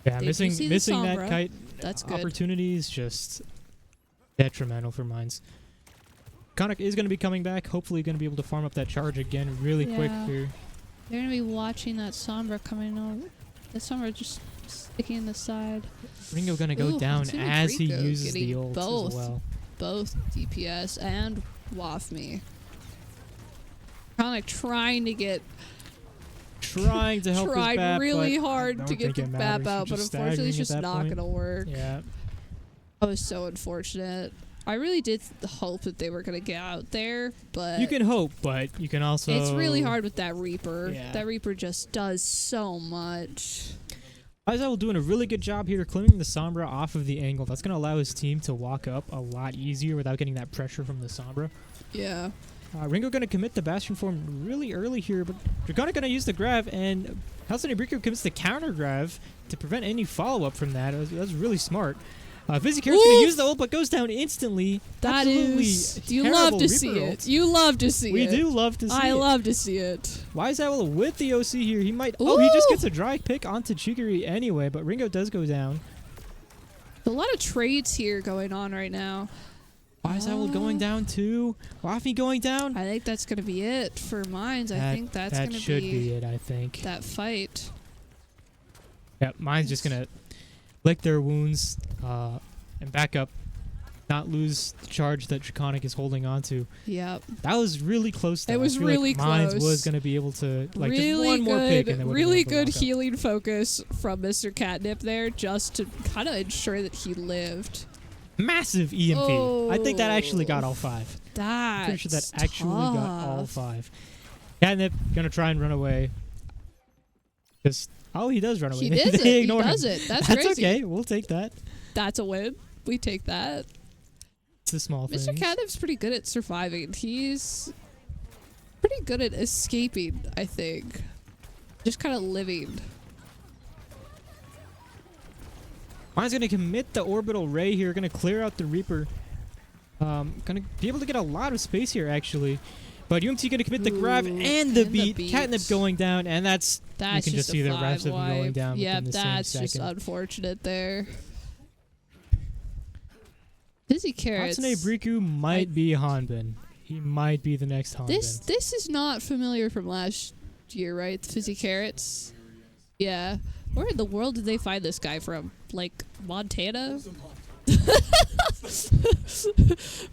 Yeah, missing that kite opportunity is just detrimental for Mines. Draconic is going to be coming back. Hopefully going to be able to farm up that charge again really quick here. They're going to be watching that Sombra coming over. The Sombra just sticking in the side. Ringo going to go down as he uses the ult as well. Both DPS and Wafme. Draconic trying to help his BAP, really hard to get the BAP out, but unfortunately it's just not going to work. Yeah. That was so unfortunate. I really did hope that they were going to get out there, but... You can hope, but you can also... It's really hard with that Reaper. Yeah. That Reaper just does so much. Wizel doing a really good job here, clearing the Sombra off of the angle. That's going to allow his team to walk up a lot easier without getting that pressure from the Sombra. Yeah. Ringo going to commit the Bastion form really early here, but Draconic going to use the grab, and Hatsune Riku commits the counter grab to prevent any follow-up from that. That's really smart. Fizzy Carrot's going to use the ult, but goes down instantly. That is... You love to see it. You love to see it. We do love to see it. I love to see it. Wizel with the OC here. He might... Oh, he just gets a dry pick onto Chigiri anyway, but Ringo does go down. A lot of trades here going on right now. Wizel going down too. Waffy going down. I think that's going to be it for Mines. I think that's going to be... That should be it, I think. That fight. Yeah, Mines just going to lick their wounds and back up, not lose the charge that Draconic is holding on to. Yep. That was really close, though. It was really close. Mines was going to be able to, like, really just one more pick. And really good healing focus from Mr. Catnip there just to kind of ensure that he lived. Massive EMP. Oh, I think that actually got all 5. That's pretty sure that actually got all 5. Catnip going to try and run away. Just... Oh, he does run away. He does it. He does it. That's crazy. Okay. We'll take that. That's a win. We take that. It's a small thing. Mr. Catnip's pretty good at surviving. He's pretty good at escaping, I think. Just kind of living. Mine's gonna commit the orbital ray here. Gonna clear out the Reaper. Gonna be able to get a lot of space here actually. But UMT gonna commit the grab and the beat. Catnip going down, and that's you can just see the refs of going down within the same that's second. just unfortunate there. Fizzy Carrots. Hatsune Briku might be Hanbin. He might be the next Hanbin. This is not familiar from last year, right? The Fizzy Carrots. Yeah. Where in the world did they find this guy from? Like Montana?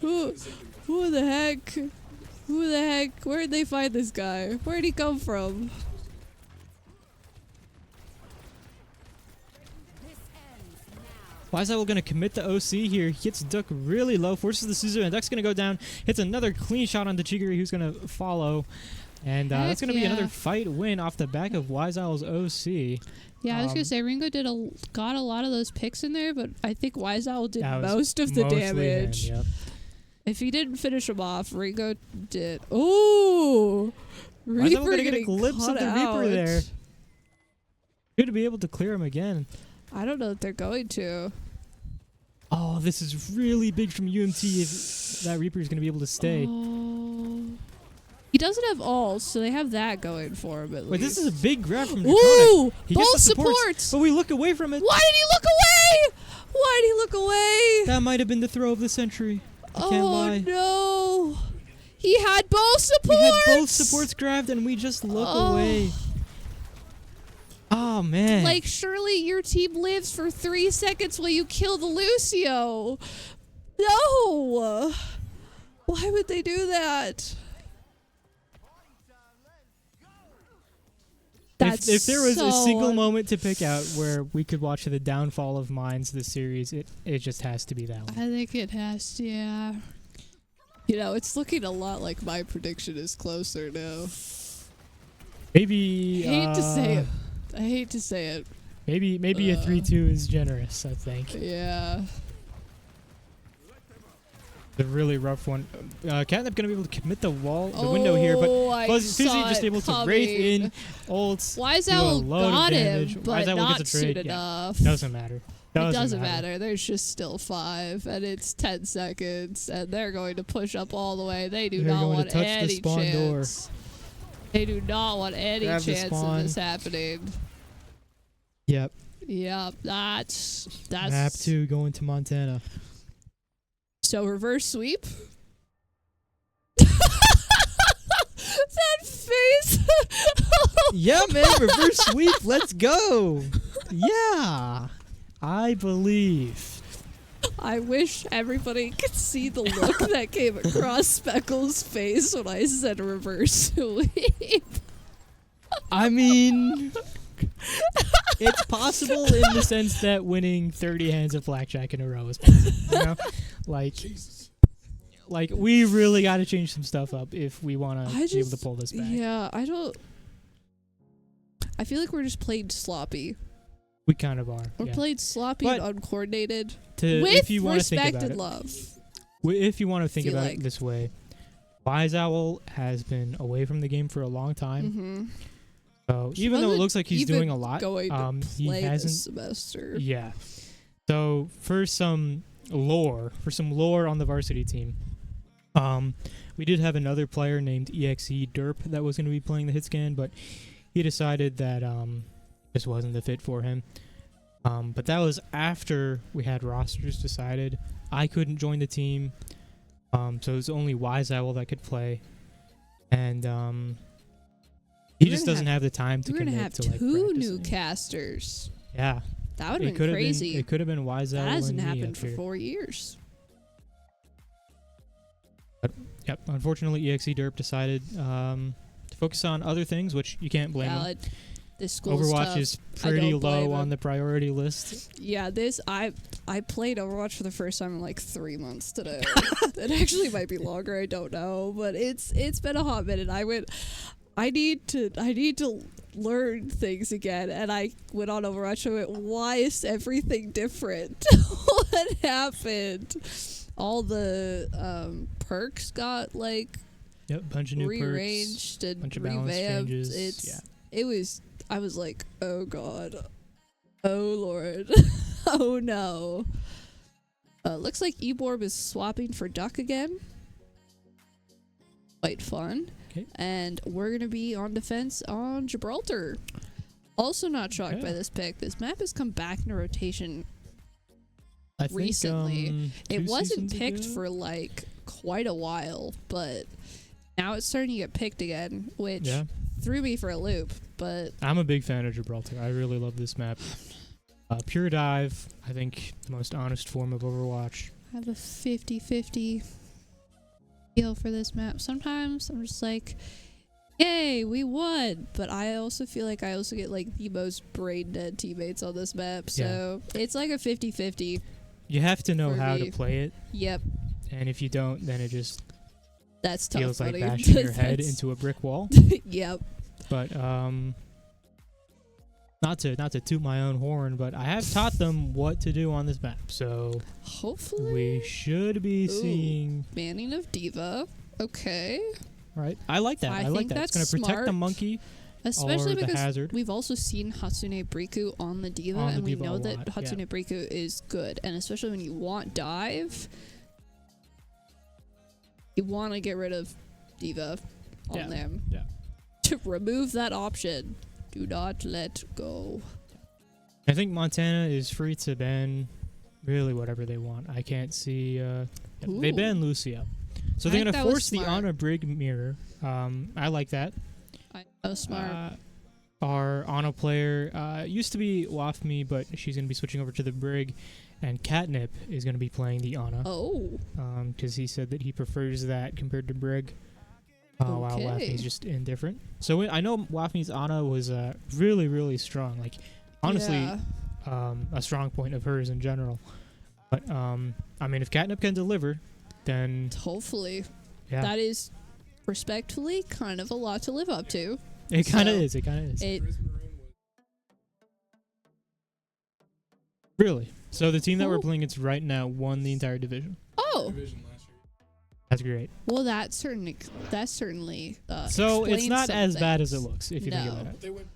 Who the heck? Who the heck? Where did they find this guy? Where'd he come from? Waizawa going to commit the OC here. Hits Duck really low, forces the Suzu, and Duck's going to go down. Hits another clean shot on the Chigiri, who's going to follow. And that's going to be another fight win off the back of Waizawa's OC. Yeah, I was going to say, Ringo got a lot of those picks in there, but I think Waizawa did most of the damage. Him, yep. If he didn't finish him off, Ringo did. Ooh! Reaper going to get a glimpse of the Reaper there. Good to be able to clear him again. I don't know if they're going to. Oh, this is really big from UMT if that Reaper is going to be able to stay. Oh. He doesn't have ults, so they have that going for him at least. This is a big grab from Draconic. Ooh! He Ball gets the supports! But we look away from it. Why did he look away? Why did he look away? That might have been the throw of the century. I can't lie. No! He had both supports! We had both supports grabbed and we just look away. Oh, man. Like, surely your team lives for 3 seconds while you kill the Lucio. No! Why would they do that? If there was a single moment to pick out where we could watch the downfall of Mines this series, it just has to be that one. I think it has to, yeah. You know, it's looking a lot like my prediction is closer now. Maybe... I hate to say it. I hate to say it. Maybe a 3-2 is generous, I think. Yeah. The really rough one. Catnip gonna be able to commit the window here, but Fizzy just able to wraith in ults. Waizawa got him, but not soon enough. Doesn't matter. It doesn't matter. There's just still 5, and it's 10 seconds, and they're going to push up all the way. They do not want any chance. They do not want any chance of this happening. Yep. Yep. That's map 2 going to Montana. So reverse sweep. That face. Yeah, man, reverse sweep. Let's go. Yeah, I believe. I wish everybody could see the look that came across Speckle's face when I said reverse sweep. I mean, it's possible in the sense that winning 30 hands of blackjack in a row is possible. You know? Like we really got to change some stuff up if we want to be able to pull this back. Yeah, I feel like we're just playing sloppy. We kind of are. We're playing sloppy and uncoordinated. With if you respect and love. If you want to think about it this way, Waizawa has been away from the game for a long time. Mm-hmm. So even though it looks like he's doing a lot, he hasn't. This semester. Yeah. So for some lore on the varsity team, we did have another player named EXE Derp that was going to be playing the hit scan, but he decided that this wasn't the fit for him. But that was after we had rosters decided. I couldn't join the team, so it was only Waizawa that could play, and he just doesn't have the time to commit to like two practicing. new casters. Yeah. That would have been crazy. It could have been Waizawa. That hasn't happened for 4 years. But, yep. Unfortunately, EXE Derp decided to focus on other things, which you can't blame him. This school's Overwatch tough. is pretty low on the priority list. Yeah, I played Overwatch for the first time in like 3 months today. It actually might be longer. I don't know, but it's been a hot minute. I need to learn things again, and I went on Overwatch and went, why is everything different? What happened? All the perks got like bunch of new rearranged perks, and bunch of balance revamped. changes. I was like, oh god, oh lord. Oh no. Looks like Eborb is swapping for Duck again. Quite fun. Okay. And we're going to be on defense on Gibraltar. Also not shocked by this pick. This map has come back into rotation I think, recently. It 2 wasn't seasons picked ago? for like quite a while, but now it's starting to get picked again, which Yeah. threw me for a loop. But I'm a big fan of Gibraltar. I really love this map. Pure dive, I think the most honest form of Overwatch. I have a 50-50 feel for this map. Sometimes I'm just like, yay, we won. But I also feel like I also get like the most brain dead teammates on this map. So it's like a 50-50. You have to know For how me. to play it, Yep. and if you don't, then it just That's tough. feels like buddy. bashing your head That's- into a brick wall. Yep. But not to toot my own horn, but I have taught them what to do on this map, so Hopefully. we should be Ooh. seeing. Banning of Diva. Okay. Right, I like that. I I like think that. It's that's gonna protect the smart. monkey Especially or the because hazard. we've also seen Hatsune Briku on the Diva, On the and we Diva know a that lot, Hatsune yeah. Briku is good. And especially when you want dive, you want to get rid of Diva on Yeah, them. yeah. To remove that option, do not let go. I think Montana is free to ban really whatever they want. I can't see. They Ooh. ban Lucia, so I they're think gonna that was force the smart. Ana Brig mirror. I like that. I know, smart. Our Ana player used to be Wafmi, but she's gonna be switching over to the Brig, and Catnip is gonna be playing the Ana. Oh. Because he said that he prefers that compared to Brig. While Okay. Wafmi's just indifferent. So I know Wafmi's Ana was really, really strong. Like, honestly, Yeah. a strong point of hers in general. But I mean, if Catnip can deliver, then Hopefully. yeah, That is, respectfully, kind of a lot to live up to. it kind of so is. It kind of is. It Charisma room was Really. So the team that we're Cool. playing against right now won the entire division. Oh. division last year. That's great. Well, that's certainly So it's explains not some as bad as it things. looks if you think No. about it. But they went.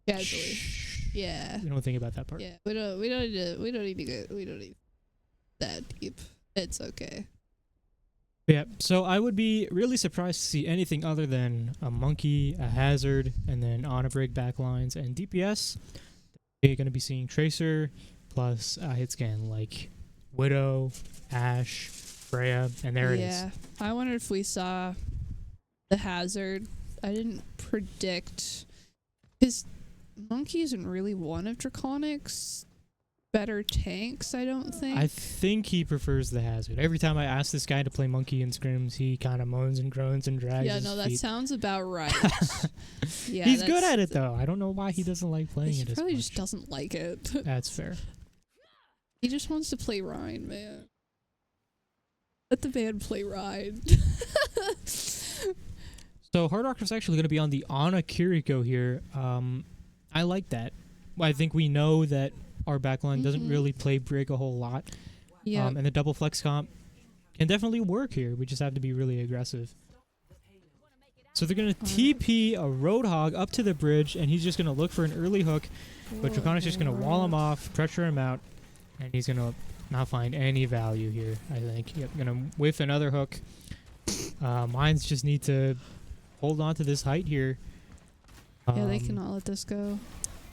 Casually. Yeah. We don't think about that part. Yeah. We don't need to go that deep. It's okay. Yeah, so I would be really surprised to see anything other than a monkey, a hazard, and then Ana Brig backlines and DPS. You're going to be seeing Tracer plus a hit scan like Widow, Ashe, Freya, and there it is. Yeah. I wonder if we saw the hazard. I didn't predict, because Monkey isn't really one of Draconic's better tanks, I don't think. I think he prefers the hazard. Every time I ask this guy to play monkey in scrims, he kind of moans and groans and drags Yeah, his no, that feet. sounds about right. Yeah, He's good that's- at it, though. I don't know why he doesn't like playing He it as probably much. just doesn't like it. That's fair. He just wants to play Rhine, man. Let the man play Rhine. So Hard Rock is actually going to be on the Ana Kiriko here. I like that. I think we know that our backline doesn't Mhm. really play Brig a whole lot. Yeah. And the double flex comp can definitely work here. We just have to be really aggressive. So they're going to TP a Roadhog up to the bridge, and he's just going to look for an early hook. But Draconic's just going to wall him off, pressure him out, and he's going to not find any value here, I think. Yep, going to whiff another hook. Mines just need to hold on to this height here. Yeah, they Um, cannot let this go.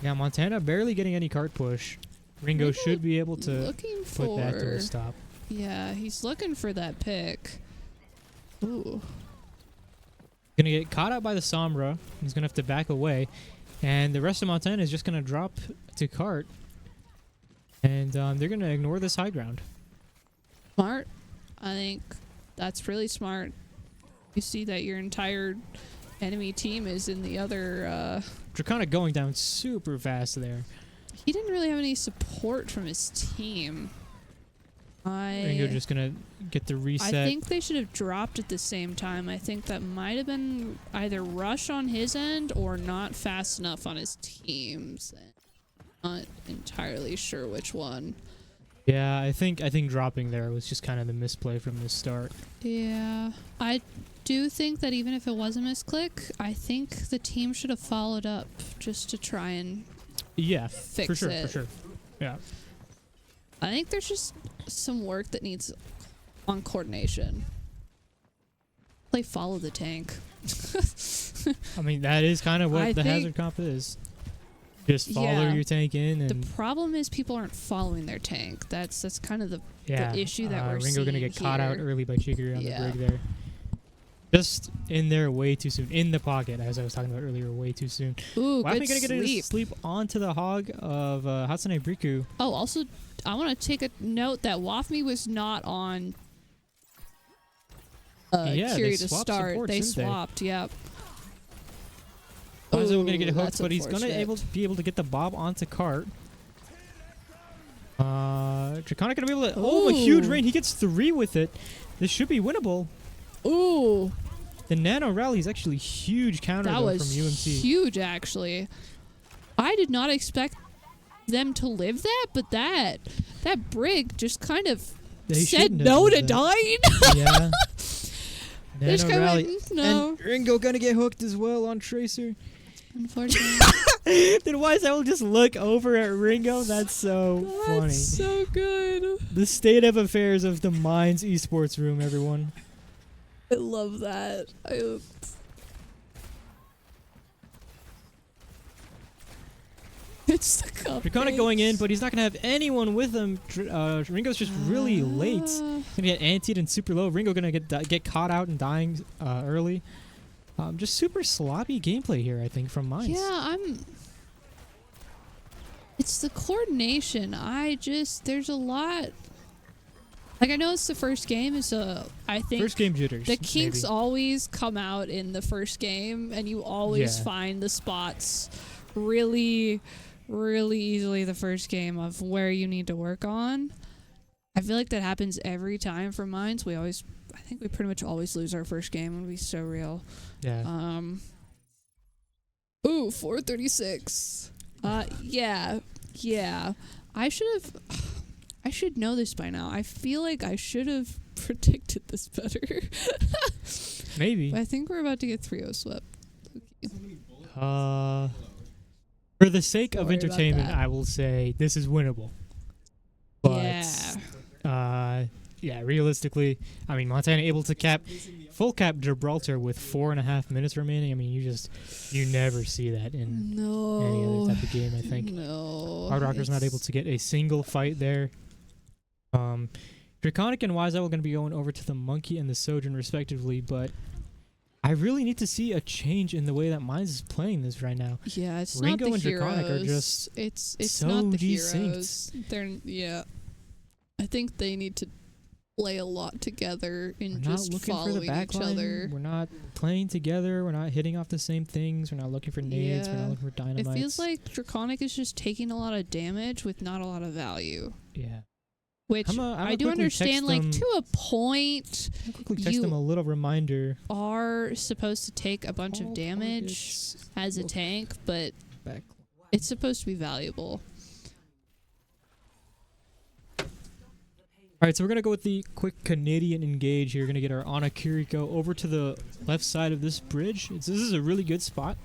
Yeah, Montana barely getting any cart push. Ringo Ringo should be able to Looking put for, that to a stop. yeah, he's looking for that pick. Ooh. Gonna get caught out by the Sombra. He's gonna have to back away. And the rest of Montana is just gonna drop to cart. And they're gonna ignore this high ground. Smart. I think that's really smart. You see that your entire enemy team is in the other. Draconic going down super fast there. He didn't really have any support from his team. Ringo just gonna get the I reset. think they should have dropped at the same time. I think that might have been either rush on his end or not fast enough on his team's. Not entirely sure which one. Yeah, I think dropping there was just kind of the misplay from the start. Yeah, I do think that even if it was a misclick, I think the team should have followed up just to try and Yeah, fix for sure, it. for sure. Yeah. I think there's just some work that needs on coordination. Play follow the tank. I mean, that is kind of what I the think- hazard comp is. Just follow Yeah. your tank in, and The problem is people aren't following their tank. That's kind of the issue that we're Ringo gonna seeing get caught out here. early by Chigiri on Yeah. the break there. Just in there way too soon. In the pocket, as I was talking about earlier, way too soon. Ooh, Wafmi good gonna get sleep. a sleep onto the hog of Hatsune Briku. Oh, also, I want to take a note that Wafmi was not on Yeah, they Kiri to swapped start. supports, They didn't they? swapped, yep. Waizo gonna get Ooh, hooked, that's but he's gonna unfortunate. be able to get the bob onto cart. Draconic gonna be able to. Oh, a huge Ooh. rain! He gets 3 with it. This should be winnable. Ooh, The nano rally is actually huge counter that though was from UMT. huge, actually. I did not expect them to live that, but that brig just kind of They said shouldn't have no to lived that. dying. Yeah. They just Nano kinda rally. went, no. And Ringo gonna get hooked as well on Tracer. Unfortunately. Then why is that? Will just look over at Ringo? That's so funny. That's so good. The state of affairs of the Minds esports room, everyone. I love that. It's the cup. Draconic going in, but he's not gonna have anyone with him. Ringo's just really late. Ah. Gonna get antied and super low. Ringo gonna get caught out and dying early. Just super sloppy gameplay here, I think, from Minds. Yeah, it's the coordination. There's a lot. Like, I know it's the first game, so I think First game jitters. the kinks maybe. always come out in the first game, and you always Yeah. find the spots really, really easily the first game of where you need to work on. I feel like that happens every time for Minds. I think we pretty much always lose our first game. It would be so real. Yeah. Ooh, 436. Yeah. I should know this by now. I feel like I should have predicted this better. Maybe. But I think we're about to get 3-0 swept. For the sake Don't of worry about entertainment, that. I will say this is winnable. But Yeah. realistically, I mean, Montana able to full cap Gibraltar with 4.5 minutes remaining. I mean, you never see that in any other No. type of game, I think. No. Hard Rocker's not able to get a single fight there. Draconic and Wise Owl are going to be going over to the Monkey and the Sojourn respectively, but I really need to see a change in the way that Minds is playing this right now. Yeah, it's Ringo not the and Draconic are heroes. just it's so not the desynced. heroes. I think they need to play a lot together We're and not just looking for the following back each line. other. We're not playing together. We're not hitting off the same things. We're not looking for nades. We're Yeah. not looking for dynamites. It feels like Draconic is just taking a lot of damage with not a lot of value. Yeah. Which I'm gonna I do quickly text understand, like, them- to a point, I'll quickly text You- them a little reminder. are supposed to take a bunch All of damage targets as a look tank, but back. it's supposed to be valuable. All right, so we're going to go with the quick Canadian engage here. We're going to get our Ana Kiriko over to the left side of this bridge. This is a really good spot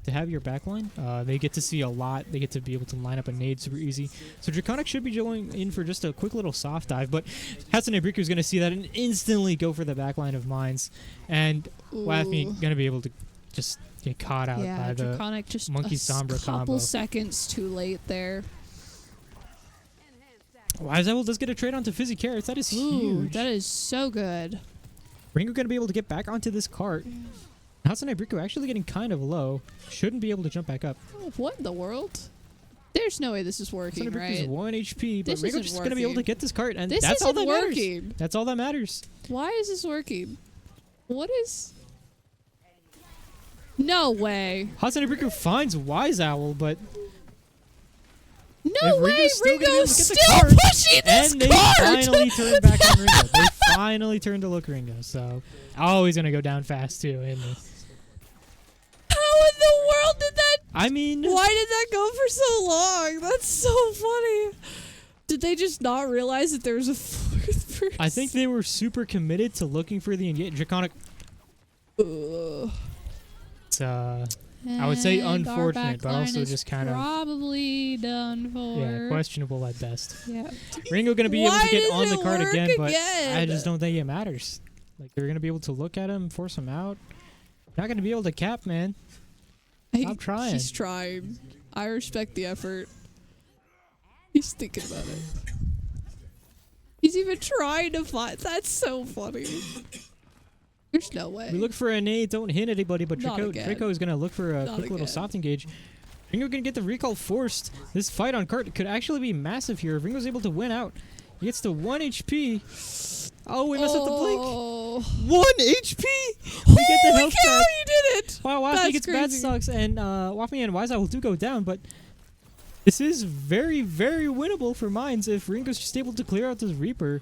to have your backline. They get to see a lot. They get to be able to line up a nade super easy. So Draconic should be going in for just a quick little soft dive, but Hatsune Briku is going to see that and instantly go for the backline of Mines. And Wafmi Ooh. going to be able to just get caught out Yeah, by the... Draconic just Monkey a Sombra couple combo. seconds too late there. Wise Owl does get a trade onto Fizzy Carrots. That is Ooh, huge. that is so good. Ringo going to be able to get back onto this cart. Hatsune Briku actually getting kind of low. Shouldn't be able to jump back up. What in the world? There's no way this is working, Hatsune Briku is right? 1 HP, but This Ringo isn't just going to be able to working. get this cart, and This that's all isn't that working. matters. That's all that matters. Why is this working? What is... No way. Hatsune Briku finds Wise Owl, but No if way, Ringo's still gonna be able Ringo's to get the still cart, pushing this and they cart! finally turn back on Ringo. They finally turn to look Ringo, so always going to go down fast, too. In this. How in the world did that... I mean... Why did that go for so long? That's so funny. Did they just not realize that there was a fourth person? I think they were super committed to looking for the engage. Draconic Ugh. It's I would say And our unfortunate, but backline also is just kind of probably done for. questionable at best. Yeah. Ringo gonna be able Why to get does on the it card work again, but I again? just don't think it matters. Like they're gonna be able to look at him, force him out. Not gonna be able to cap, man. Stop trying. He's trying. I respect the effort. He's thinking about it. He's even trying to fight. That's so funny. There's no way. We look for a nade, don't hit anybody, but Not again. Draco is gonna look for a Not quick little again. soft engage. Ringo gonna get the recall forced. This fight on cart could actually be massive here. If Ringo's able to win out, he gets to 1 HP. Oh, we messed up the blink. Oh. 1 HP! We get the Holy health cow, back. you did it! Wow, Waffy That's gets bad crazy. stocks, and Waffy and Wise will do go down, but this is very, very winnable for Mines if Ringo's just able to clear out this Reaper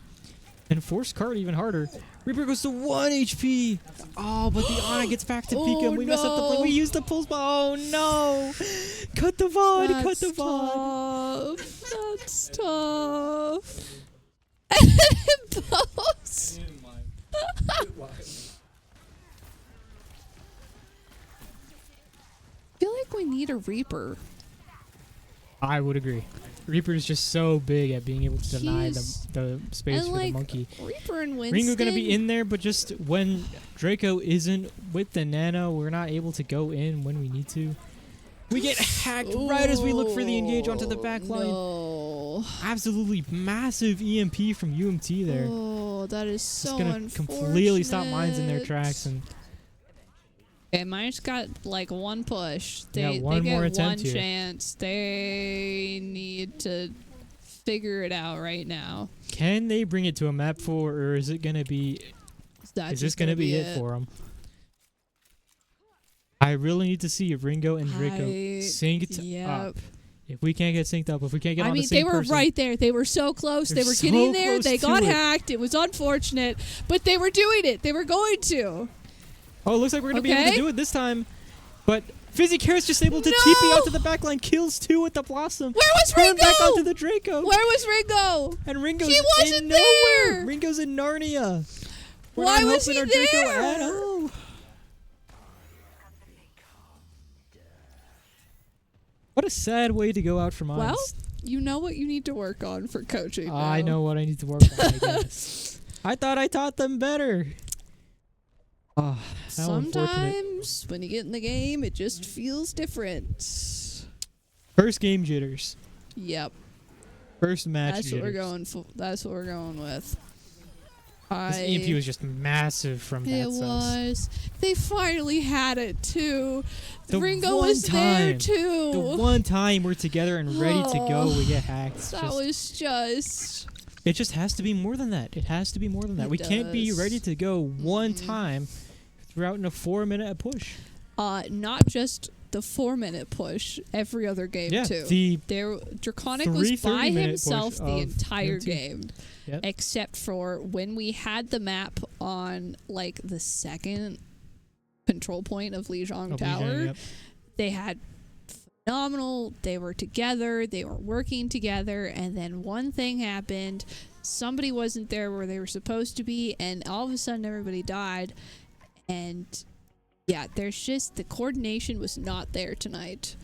and force cart even harder. Reaper goes to 1 HP. Oh, but the Ana gets back to peek him. Oh, We messed up the play. no. We used the pulse bomb. Oh no! Cut the VOD. Cut That's the VOD. tough. That's tough. And post. In my life. I feel like we need a Reaper. I would agree. Reaper is just so big at being able to deny He's- the space and for like the monkey. Reaper and Winston. Ringo gonna be in there, but just when Draco isn't with the Nano, we're not able to go in when we need to. We get hacked right as we look for the engage onto the back line. No. Absolutely massive EMP from UMT there. Oh, that is It's so gonna completely stop Mines in their unfortunate. tracks, and Okay, Mines got like one push. They, Yeah, one they more get one attempt here. chance. They need to figure it out right now. can they bring it to a map 4, or is it gonna be? That's Is this just gonna be it for them? I really need to see if Ringo and Draco synced up. Yep. If we can't get synced up, if we can't get I on mean, the same they were person, right there. They were so close. They're They were so getting there. close They to got it. hacked. It was unfortunate, but they were doing it. They were going to. Oh, it looks like we're going to be able Okay. to do it this time. But Fizzy Carrot's just able to No! TP out to the backline, kills 2 with the Blossom. Where was Turn Ringo? back onto the Draco. Where was Ringo? And Ringo's He wasn't in nowhere. there! Ringo's in Narnia. We're Why not was helping he our Draco there? at all. What a sad way to go out for mines. Well, you know what you need to work on for coaching. I now. know what I need to work on, I guess. I thought I taught them better. Oh, how unfortunate. Sometimes when you get in the game, it just feels different. First game jitters. Yep, First match that's jitters. what we're going for. That's what we're going with. This EMP was just massive from that It sense. was. They finally had it too. The Ringo one was there time- too. The one time we're together and ready to go, we get hacked. It's that just- was just. it just has to be more than that. It has to be more than that. It We can't be does. ready to go one time throughout in a 4-minute push. Not just the 4-minute push. Every other game Yeah, too. the Draconic three was by 30-minute himself push the of entire UMT. game, Yep. except for when we had the map on like the second control point of Lijiang Tower. Yep. They had phenomenal. They were together. They were working together, and then one thing happened. Somebody wasn't there where they were supposed to be, and all of a sudden everybody died. And yeah, there's just the coordination was not there tonight,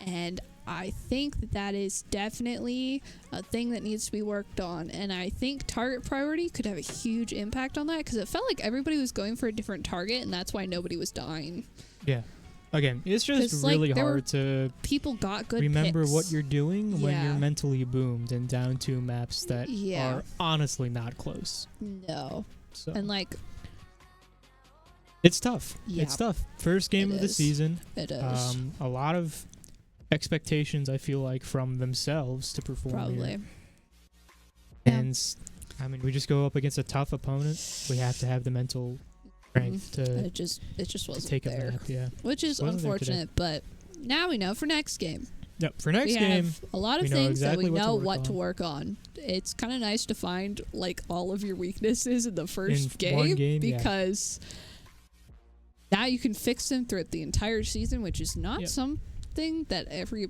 and I think that is definitely a thing that needs to be worked on. And I think target priority could have a huge impact on that, because it felt like everybody was going for a different target, and that's why nobody was dying. Yeah. Again, it's 'Cause, just like, really there were hard to People got good remember picks. what you're doing when you're Yeah. mentally boomed and down to maps that Yeah. are honestly not close. No. So And like it's tough. Yeah. It's tough. First game It of the is. season. it is A lot of expectations, I feel like, from themselves to perform here. probably. Yeah. And I mean, we just go up against a tough opponent. We have to have the mental strength to It just wasn't take a there, map. Yeah. which is Wasn't there today. unfortunate. But now we know for next game. Yep. For next we game, have a lot of we know things exactly that we what to know work what to on. work on. It's kind of nice to find like all of your weaknesses in the first In one game, yeah. because now you can fix them throughout the entire season, which is not Yep. something that every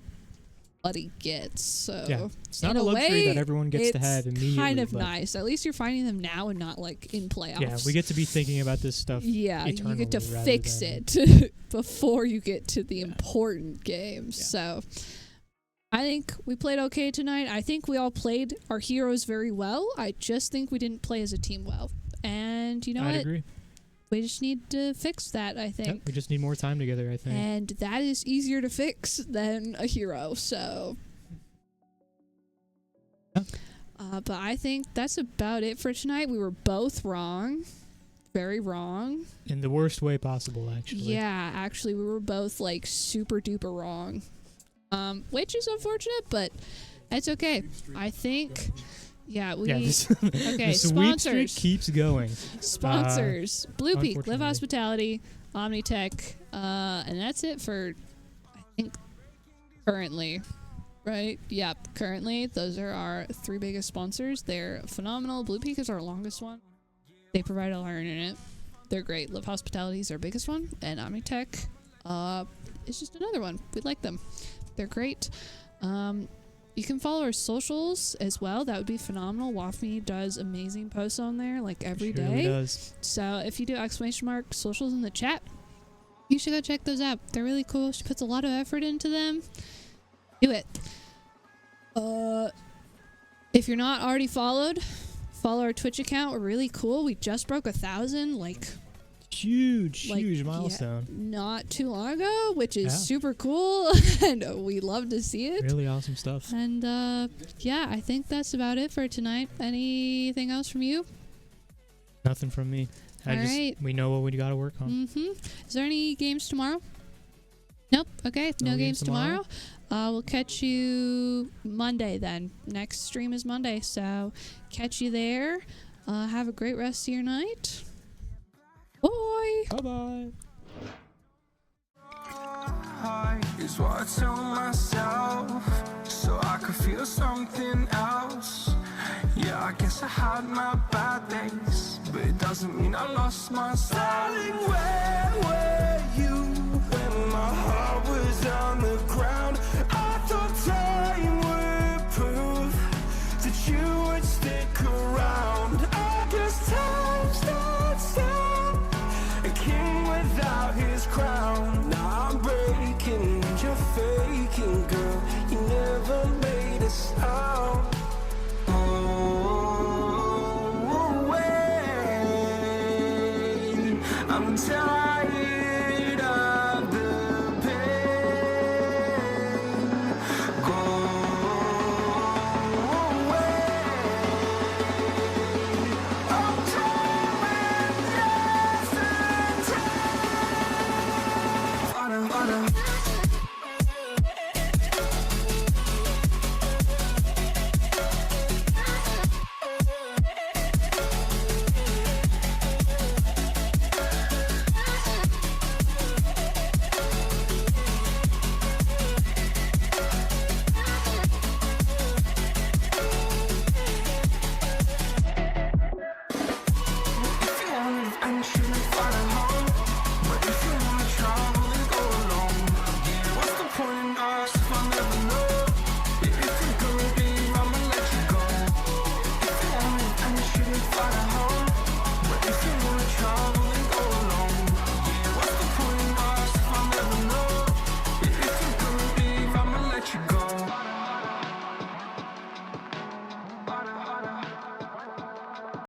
everybody gets. So Yeah, it's not in a luxury way, that everyone gets to have it's immediately. kind of but nice. At least you're finding them now and not like in playoffs. Yeah, we get to be thinking about this stuff. Yeah, you get to eternally fix rather it before you get to the important games. Yeah. So I think we played okay tonight. I think we all played our heroes very well. I just think we didn't play as a team well. And you know I'd what? agree. We just need to fix that, I think. Yep, we just need more time together, I think. And that is easier to fix than a hero. So Yeah. but I think that's about it for tonight. We were both wrong. Very wrong. In the worst way possible, actually. Yeah, actually, we were both like super duper wrong, which is unfortunate, but it's okay. I think, yeah, we This, okay. the sweep streak Sponsors, keeps going. sponsors, Blue Peak, Live unfortunately. Hospitality, OmniTech, and that's it for, I think, currently. Right? Yep. Currently, those are our 3 biggest sponsors. They're phenomenal. Blue Peak is our longest one. They provide all our internet. They're great. Live Hospitality is our biggest one, and OmniTech is just another one. We like them. They're great. You can follow our socials as well. That would be phenomenal. Wafme does amazing posts on there like every Surely day. does. So if you do !! Socials in the chat, you should go check those out. They're really cool. She puts a lot of effort into them. Do it. If you're not already followed, follow our Twitch account. We're really cool. We just broke 1,000 Huge yeah, milestone. not too long ago, which is Yeah. super cool, and we love to see it. Really awesome stuff. And yeah, I think that's about it for tonight. Anything else from you? Nothing from me. Alright. We know what we got to work on. Mm-hmm. Is there any games tomorrow? Nope. Okay, no games tomorrow. We'll catch you Monday then. Next stream is Monday, so catch you there. Have a great rest of your night. Bye. Bye-bye. Is what I tell myself, so I could feel something else. Yeah, I guess I had my bad days, but it doesn't mean I lost my style. Darling, where were you when my heart was on